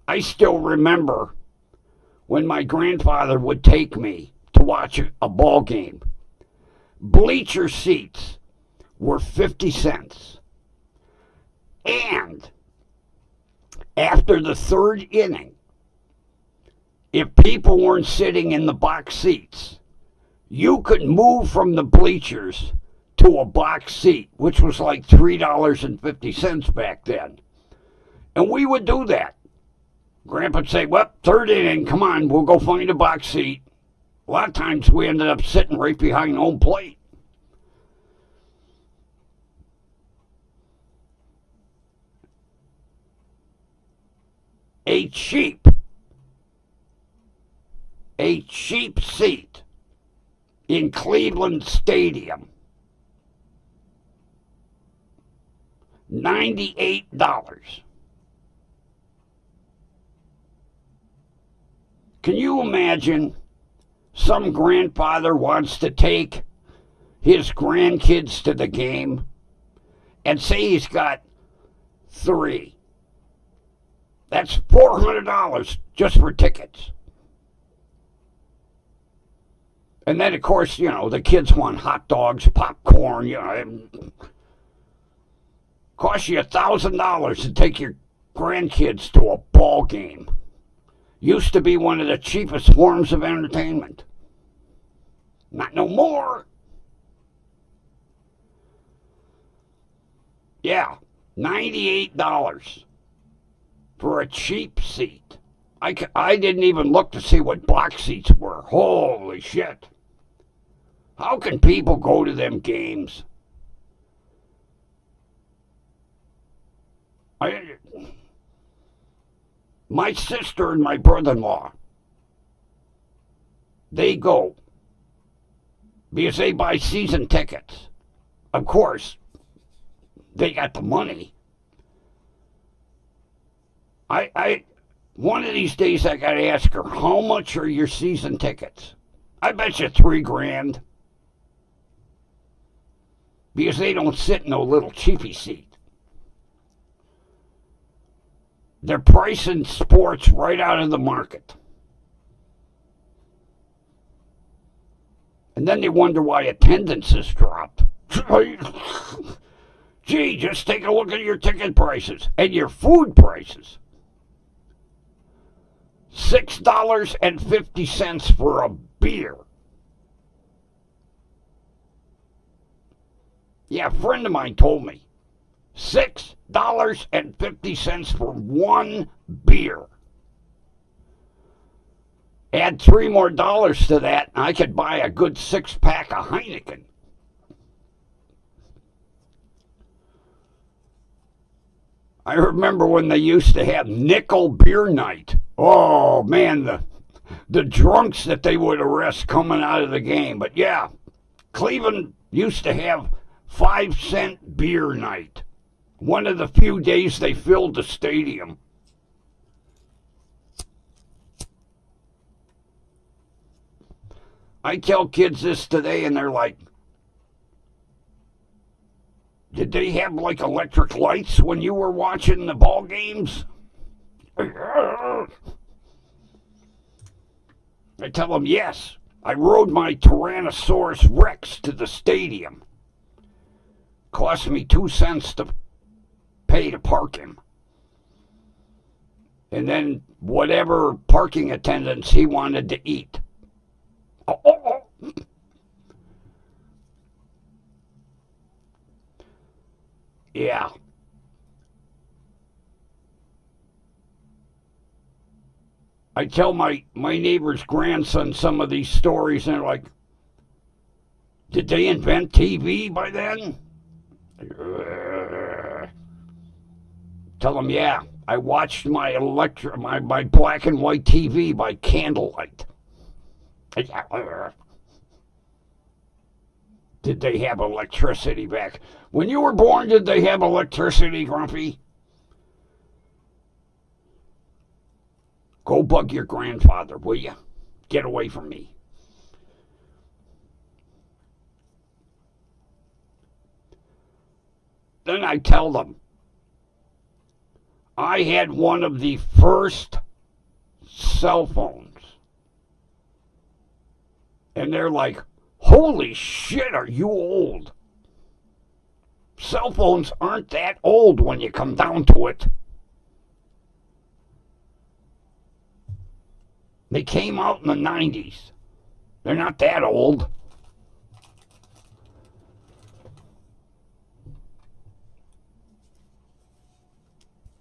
I still remember when my grandfather would take me to watch a ball game. Bleacher seats were 50 cents. And after the third inning, if people weren't sitting in the box seats, you could move from the bleachers to a box seat, which was like $3.50 back then. And we would do that. Grandpa'd say, well, third inning, come on, we'll go find a box seat. A lot of times we ended up sitting right behind home plate. A cheap seat in Cleveland Stadium, $98. Can you imagine some grandfather wants to take his grandkids to the game and say he's got 3? That's $400 just for tickets. And then, of course, the kids want hot dogs, popcorn, it costs you $1,000 to take your grandkids to a ball game. Used to be one of the cheapest forms of entertainment. Not no more. Yeah, $98 for a cheap seat. I didn't even look to see what box seats were. Holy shit. How can people go to them games? My sister and my brother-in-law, they go because they buy season tickets. Of course, they got the money. One of these days I got to ask her, how much are your season tickets? I bet you $3,000. Because they don't sit in no little cheapy seat. They're pricing sports right out of the market. And then they wonder why attendance has dropped. Gee, just take a look at your ticket prices and your food prices. $6.50 for a beer. Yeah, a friend of mine told me. $6.50 for one beer. Add $3 more to that, and I could buy a good 6-pack of Heineken. I remember when they used to have nickel beer night. Oh, man, the drunks that they would arrest coming out of the game. But, yeah, Cleveland used to have 5-cent beer night. One of the few days they filled the stadium. I tell kids this today, and they're like, did they have like electric lights when you were watching the ball games? I tell them, yes. I rode my Tyrannosaurus Rex to the stadium. Cost me 2 cents to pay to park him. And then whatever parking attendance he wanted to eat. Oh. Yeah. I tell my neighbor's grandson some of these stories, and they're like, did they invent TV by then? Tell them, yeah. I watched my black and white TV by candlelight. Did they have electricity back? When you were born, did they have electricity, Grumpy? Go bug your grandfather, will you? Get away from me. Then I tell them, I had one of the first cell phones. And they're like, holy shit, are you old? Cell phones aren't that old when you come down to it. They came out in the 90s. They're not that old.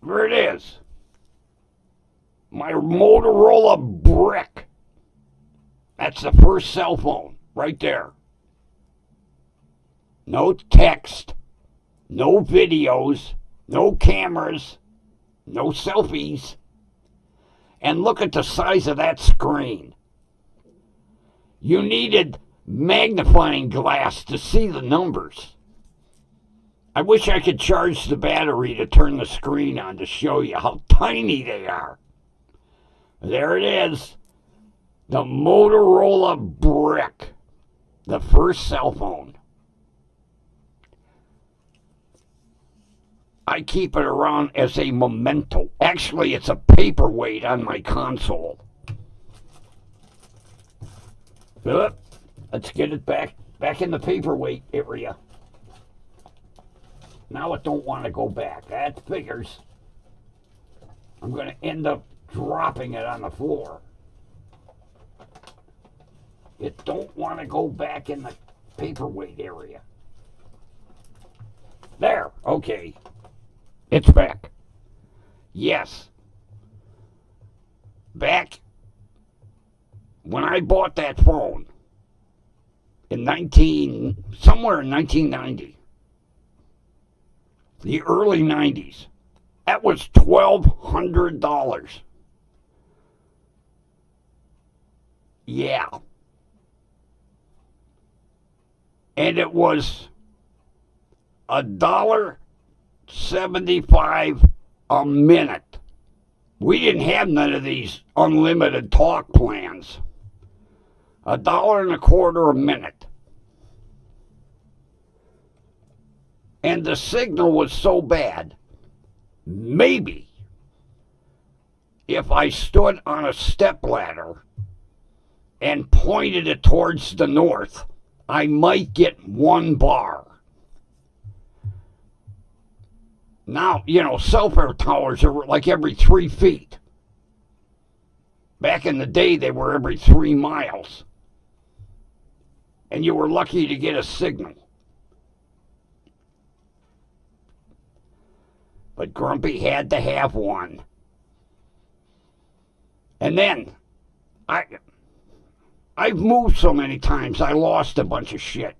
There it is. My Motorola Brick. That's the first cell phone, right there. No text, no videos, no cameras, no selfies. And look at the size of that screen. You needed magnifying glass to see the numbers. I wish I could charge the battery to turn the screen on to show you how tiny they are. There it is. The Motorola Brick. The first cell phone. I keep it around as a memento. Actually, it's a paperweight on my console. Let's get it back in the paperweight area. Now it don't want to go back. That figures. I'm going to end up dropping it on the floor. It don't want to go back in the paperweight area. There. Okay. It's back. Yes. Back when I bought that phone in somewhere in 1990. The early 90s. That was $1,200. Yeah. And it was $1.75 a minute. We didn't have none of these unlimited talk plans. $1.25 a minute. And the signal was so bad, maybe if I stood on a stepladder and pointed it towards the north, I might get 1 bar. Now, cell phone towers are like every 3 feet. Back in the day, they were every 3 miles. And you were lucky to get a signal. But Grumpy had to have one. And then, I've moved so many times, I lost a bunch of shit.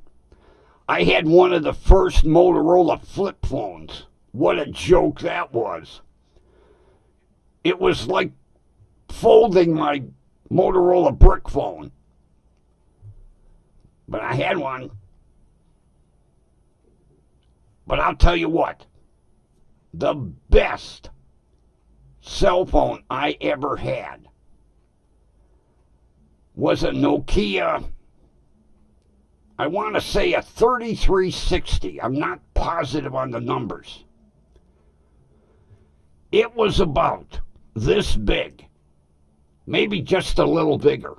I had one of the first Motorola flip phones. What a joke that was. It was like folding my Motorola brick phone. But I had one. But I'll tell you what. The best cell phone I ever had was a Nokia, I want to say a 3360. I'm not positive on the numbers. It was about this big, maybe just a little bigger.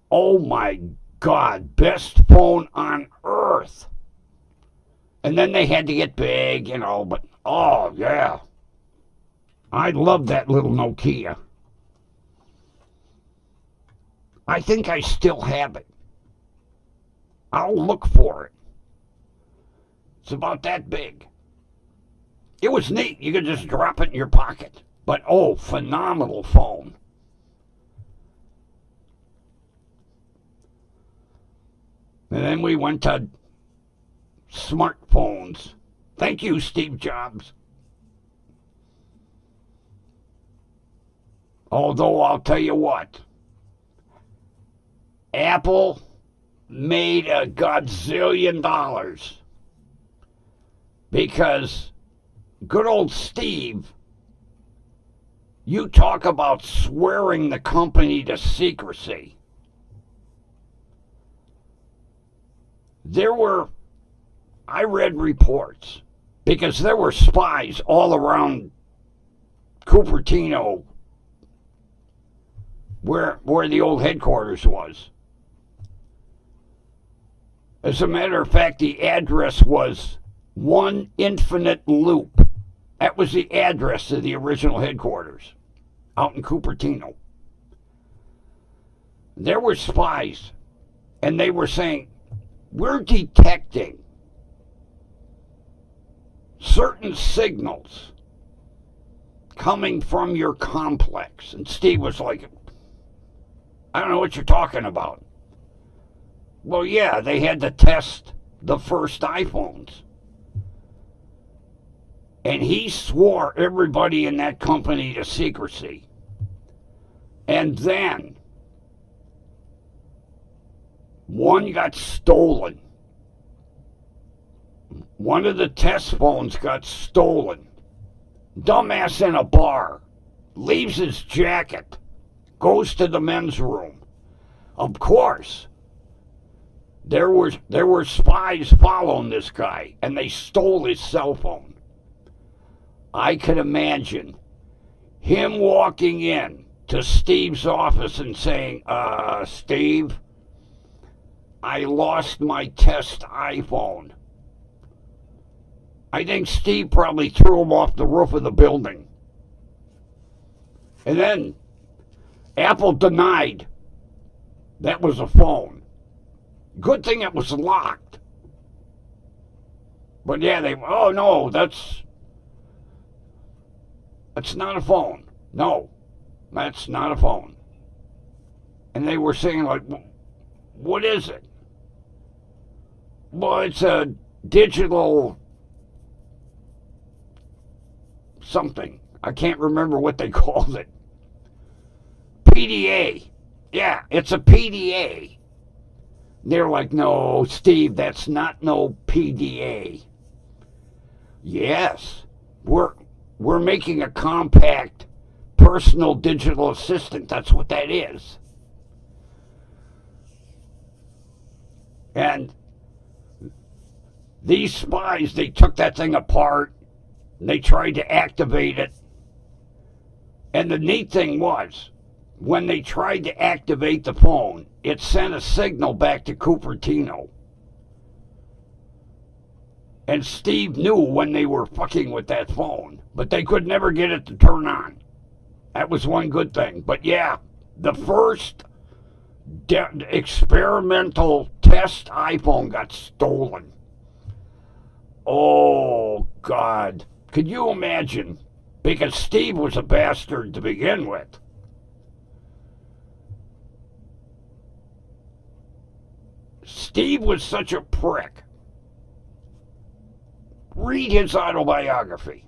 Oh my God, best phone on earth. And then they had to get big, but oh yeah. I love that little Nokia. I think I still have it. I'll look for it. It's about that big. It was neat. You could just drop it in your pocket. But oh, phenomenal phone. And then we went to smartphones. Thank you, Steve Jobs. Although I'll tell you what, Apple made a godzillion dollars because good old Steve, you talk about swearing the company to secrecy. I read reports because there were spies all around Cupertino where the old headquarters was. As a matter of fact, the address was One Infinite Loop. That was the address of the original headquarters out in Cupertino. There were spies, and they were saying, we're detecting certain signals coming from your complex. And Steve was like, I don't know what you're talking about. Well, yeah, they had to test the first iPhones. And he swore everybody in that company to secrecy. And then one got stolen. One of the test phones got stolen. Dumbass in a bar. Leaves his jacket. Goes to the men's room. Of course, there were spies following this guy, and they stole his cell phone. I could imagine him walking in to Steve's office and saying, Steve, I lost my test iPhone. I think Steve probably threw him off the roof of the building. And then Apple denied that was a phone. Good thing it was locked. But yeah, oh no, that's not a phone. No, that's not a phone. And they were saying, like, what is it? Well, it's a digital something. I can't remember what they called it. PDA. Yeah, it's a PDA. They're like, no, Steve, that's not no PDA. Yes, we're making a compact personal digital assistant. That's what that is. And these spies, they took that thing apart. They tried to activate it. And the neat thing was, when they tried to activate the phone, it sent a signal back to Cupertino. And Steve knew when they were fucking with that phone, but they could never get it to turn on. That was one good thing. But yeah, the first experimental test iPhone got stolen. Oh, God. Could you imagine? Because Steve was a bastard to begin with. Steve was such a prick. Read his autobiography.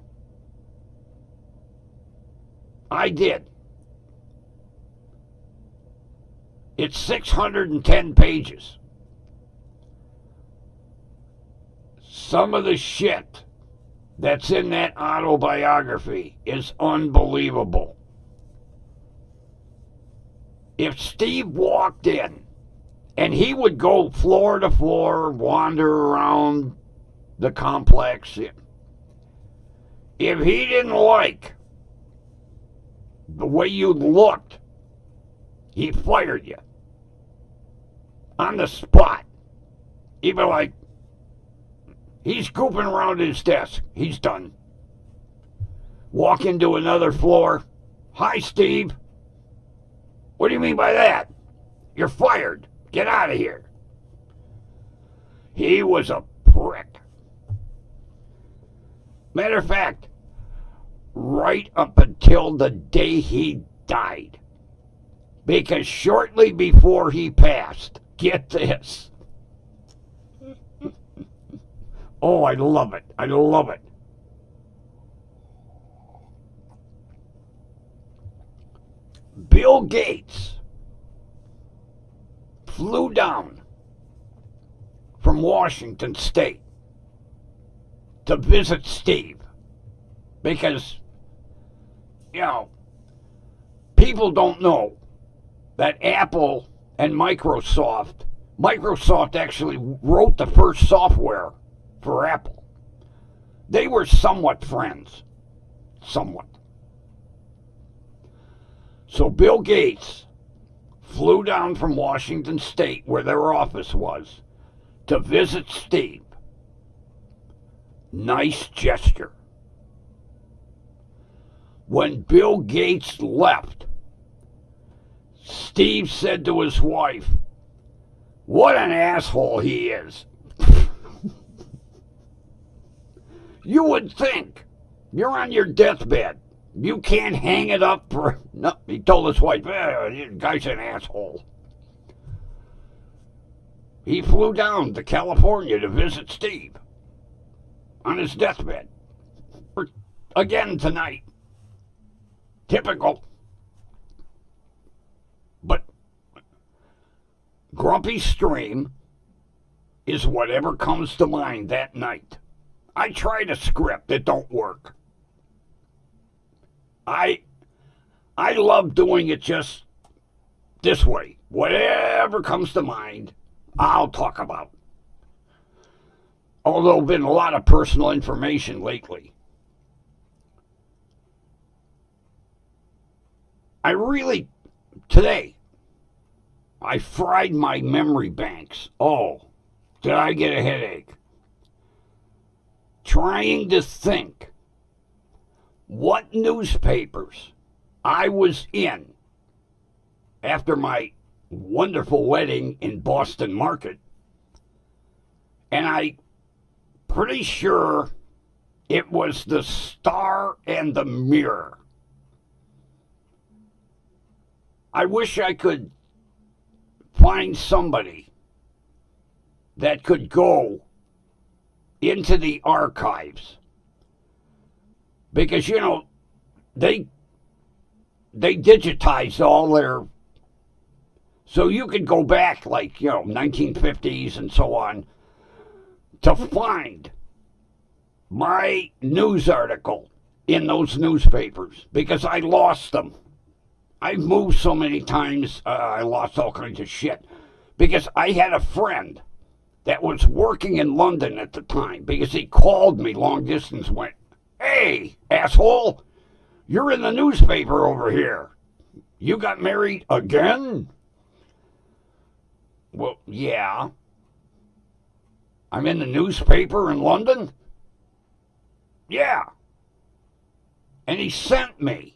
I did. It's 610 pages. Some of the shit that's in that autobiography is unbelievable. If Steve walked in, and he would go floor to floor, wander around the complex, if he didn't like the way you looked, he fired you on the spot. He'd be like, he's goofing around his desk. He's done. Walk into another floor. Hi, Steve. What do you mean by that? You're fired. Get out of here. He was a prick. Matter of fact, right up until the day he died. Because shortly before he passed, get this. Oh, I love it. I love it. Bill Gates flew down from Washington State to visit Steve because, you know, people don't know that Apple and Microsoft actually wrote the first software for Apple. They were somewhat friends. Somewhat. So Bill Gates flew down from Washington State, where their office was, to visit Steve. Nice gesture. When Bill Gates left, Steve said to his wife, "What an asshole he is." You would think you're on your deathbed. You can't hang it up for. No, he told his wife, "The guy's an asshole." He flew down to California to visit Steve on his deathbed. Again tonight. Typical. But Grumpy Stream is whatever comes to mind that night. I tried a script. It don't work. I love doing it just this way. Whatever comes to mind, I'll talk about. Although been a lot of personal information lately. Today, I fried my memory banks. Oh, did I get a headache? Trying to think what newspapers I was in after my wonderful wedding in Boston Market. And I'm pretty sure it was the Star and the Mirror. I wish I could find somebody that could go into the archives. Because, they digitized all their... So you could go back, 1950s and so on, to find my news article in those newspapers. Because I lost them. I've moved so many times, I lost all kinds of shit. Because I had a friend that was working in London at the time, because he called me long distance, went, "Hey, asshole, you're in the newspaper over here. You got married again?" Well, yeah. I'm in the newspaper in London? Yeah. And he sent me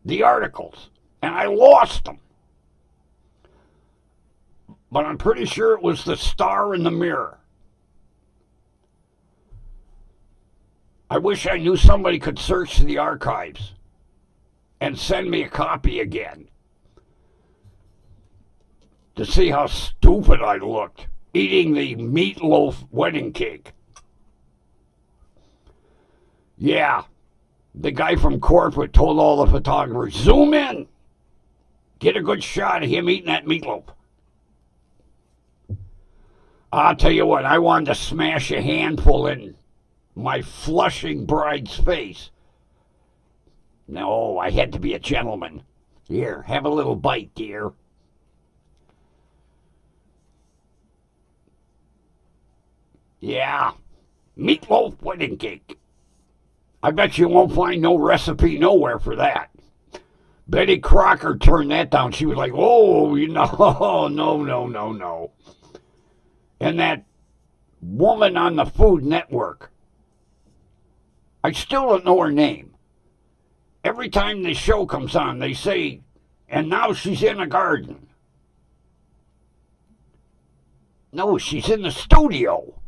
the articles, and I lost them. But I'm pretty sure it was the Star and the Mirror. I wish I knew somebody could search the archives and send me a copy again to see how stupid I looked eating the meatloaf wedding cake. Yeah. The guy from corporate told all the photographers, "Zoom in. Get a good shot of him eating that meatloaf." I'll tell you what, I wanted to smash a handful in my flushing bride's face. No, I had to be a gentleman. Here, have a little bite, dear. Yeah, meatloaf wedding cake. I bet you won't find no recipe nowhere for that. Betty Crocker turned that down. She was like, "Oh, no. And that woman on the Food Network, I still don't know her name. Every time the show comes on, they say, "And now she's in a garden." No, she's in the studio.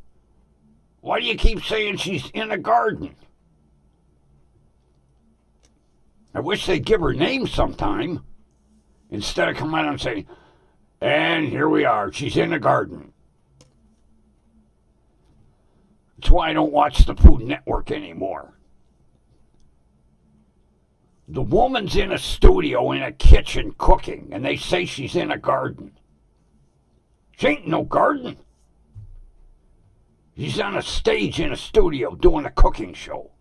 Why do you keep saying she's in a garden? I wish they'd give her name sometime, instead of coming out and saying, "And here we are, she's in a garden." That's why I don't watch the Food Network anymore. The woman's in a studio in a kitchen cooking, and they say she's in a garden. She ain't no garden. She's on a stage in a studio doing a cooking show.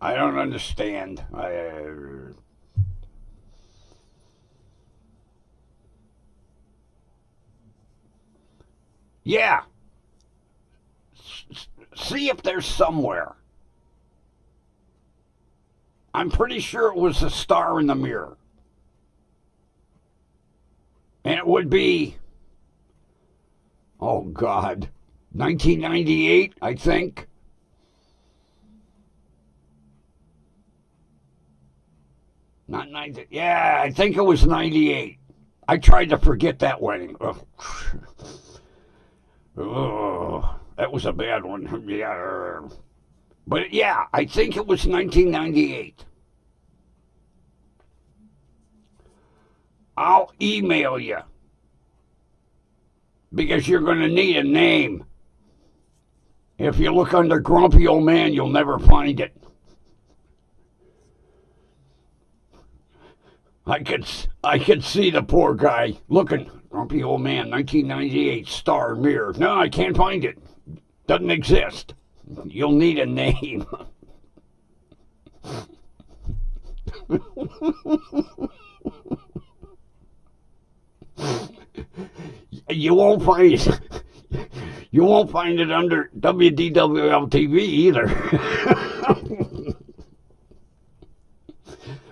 I don't understand. Yeah. See if there's somewhere. I'm pretty sure it was the Star and the Mirror. And it would be Oh, God. 1998, I think. Not 90. Yeah, I think it was 98. I tried to forget that wedding. Ugh. Oh, that was a bad one. Yeah. But yeah, I think it was 1998. I'll email you because you're going to need a name. If you look under Grumpy Old Man, you'll never find it. I could see the poor guy looking. Grumpy Old Man, 1998, Star Mirror. No, I can't find it. Doesn't exist. You'll need a name. You won't find it. You won't find it under WDWL TV either.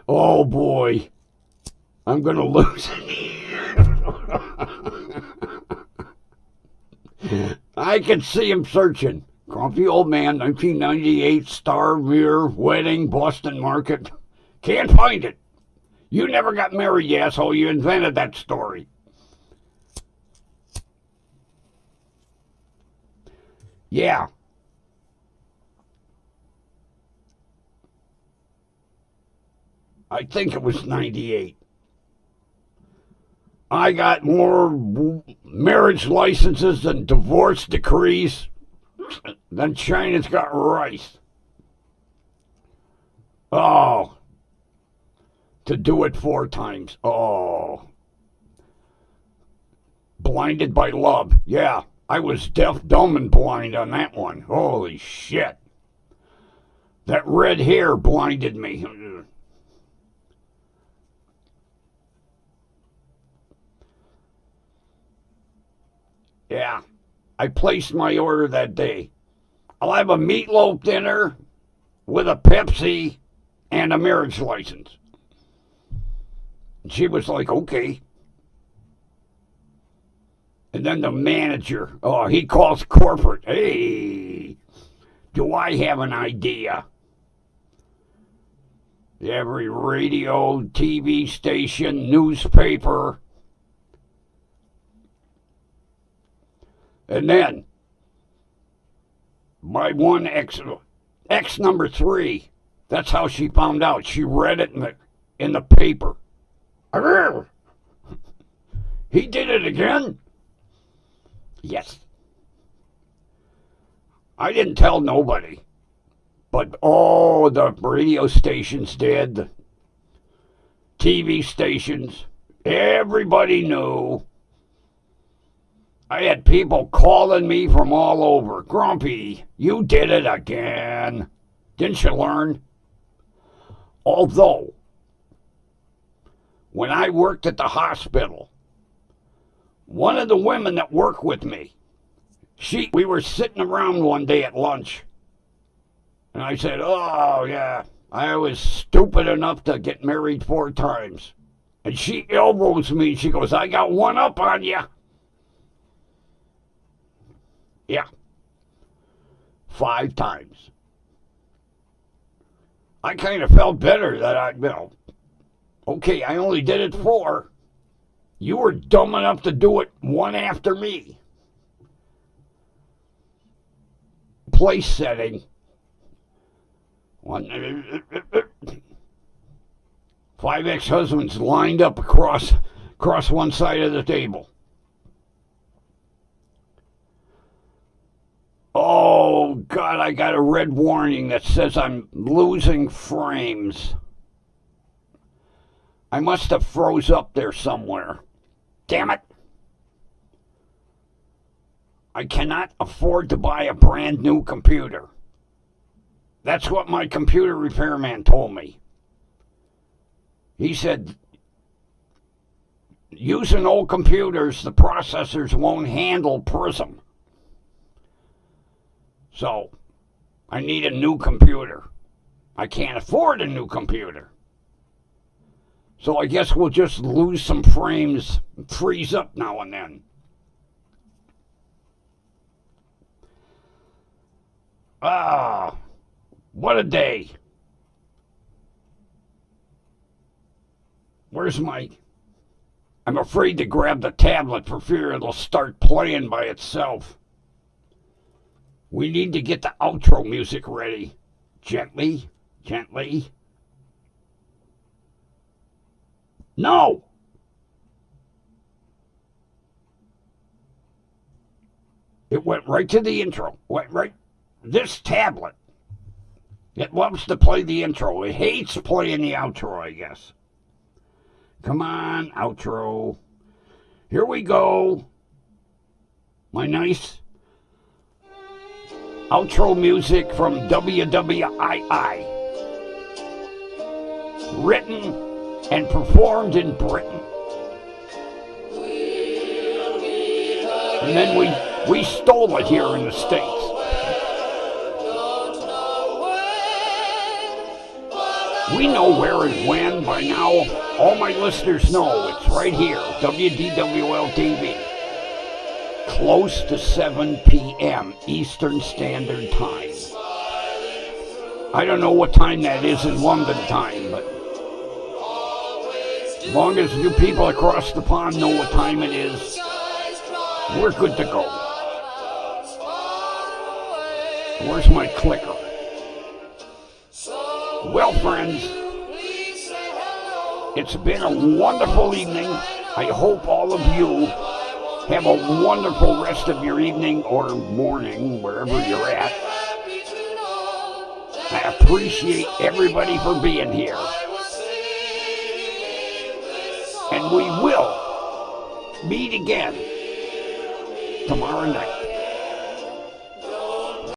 Oh boy, I'm gonna lose it. I can see him searching. Grumpy Old Man, 1998, Star Mirror, Wedding, Boston Market. Can't find it. You never got married, you asshole. You invented that story. Yeah. I think it was 98. I got more marriage licenses than divorce decrees than China's got rice. Oh, to do it 4 times. Oh. Blinded by love. Yeah, I was deaf, dumb, and blind on that one. Holy shit. That red hair blinded me. Yeah, I placed my order that day. I'll have a meatloaf dinner with a Pepsi and a marriage license. And she was like, okay. And then the manager, oh, he calls corporate. Hey, do I have an idea? Every radio, TV station, newspaper. And then my one ex number 3, that's how she found out. She read it in the paper. He did it again? Yes. I didn't tell nobody. But all the radio stations did. The TV stations. Everybody knew. I had people calling me from all over. Grumpy, you did it again. Didn't you learn? Although, when I worked at the hospital, one of the women that worked with me, we were sitting around one day at lunch, and I said, oh, yeah, I was stupid enough to get married 4 times. And she elbows me, she goes, I got one up on you. Yeah. 5 times. I kind of felt better that okay, I only did it 4. You were dumb enough to do it 1 after me. Place setting. 5 ex-husbands lined up across one side of the table. Oh, God, I got a red warning that says I'm losing frames. I must have froze up there somewhere. Damn it. I cannot afford to buy a brand new computer. That's what my computer repairman told me. He said, using old computers, the processors won't handle Prism. So, I need a new computer. I can't afford a new computer. So I guess we'll just lose some frames, freeze up now and then. Ah, what a day. Where's my... I'm afraid to grab the tablet for fear it'll start playing by itself. We need to get the outro music ready. Gently, gently. No! It went right to the intro. Went right. This tablet. It loves to play the intro. It hates playing the outro, I guess. Come on, outro. Here we go. My nice outro music from WDWL. Written and performed in Britain. And then we stole it here in the States. We know where and when by now. All my listeners know it's right here, WDWL TV. Close to 7 p.m. Eastern Standard Time. I don't know what time that is in London time, but as long as you people across the pond know what time it is, we're good to go. Where's my clicker? Well, friends, it's been a wonderful evening. I hope all of you have a wonderful rest of your evening or morning, wherever you're at. I appreciate everybody for being here. And we will meet again tomorrow night.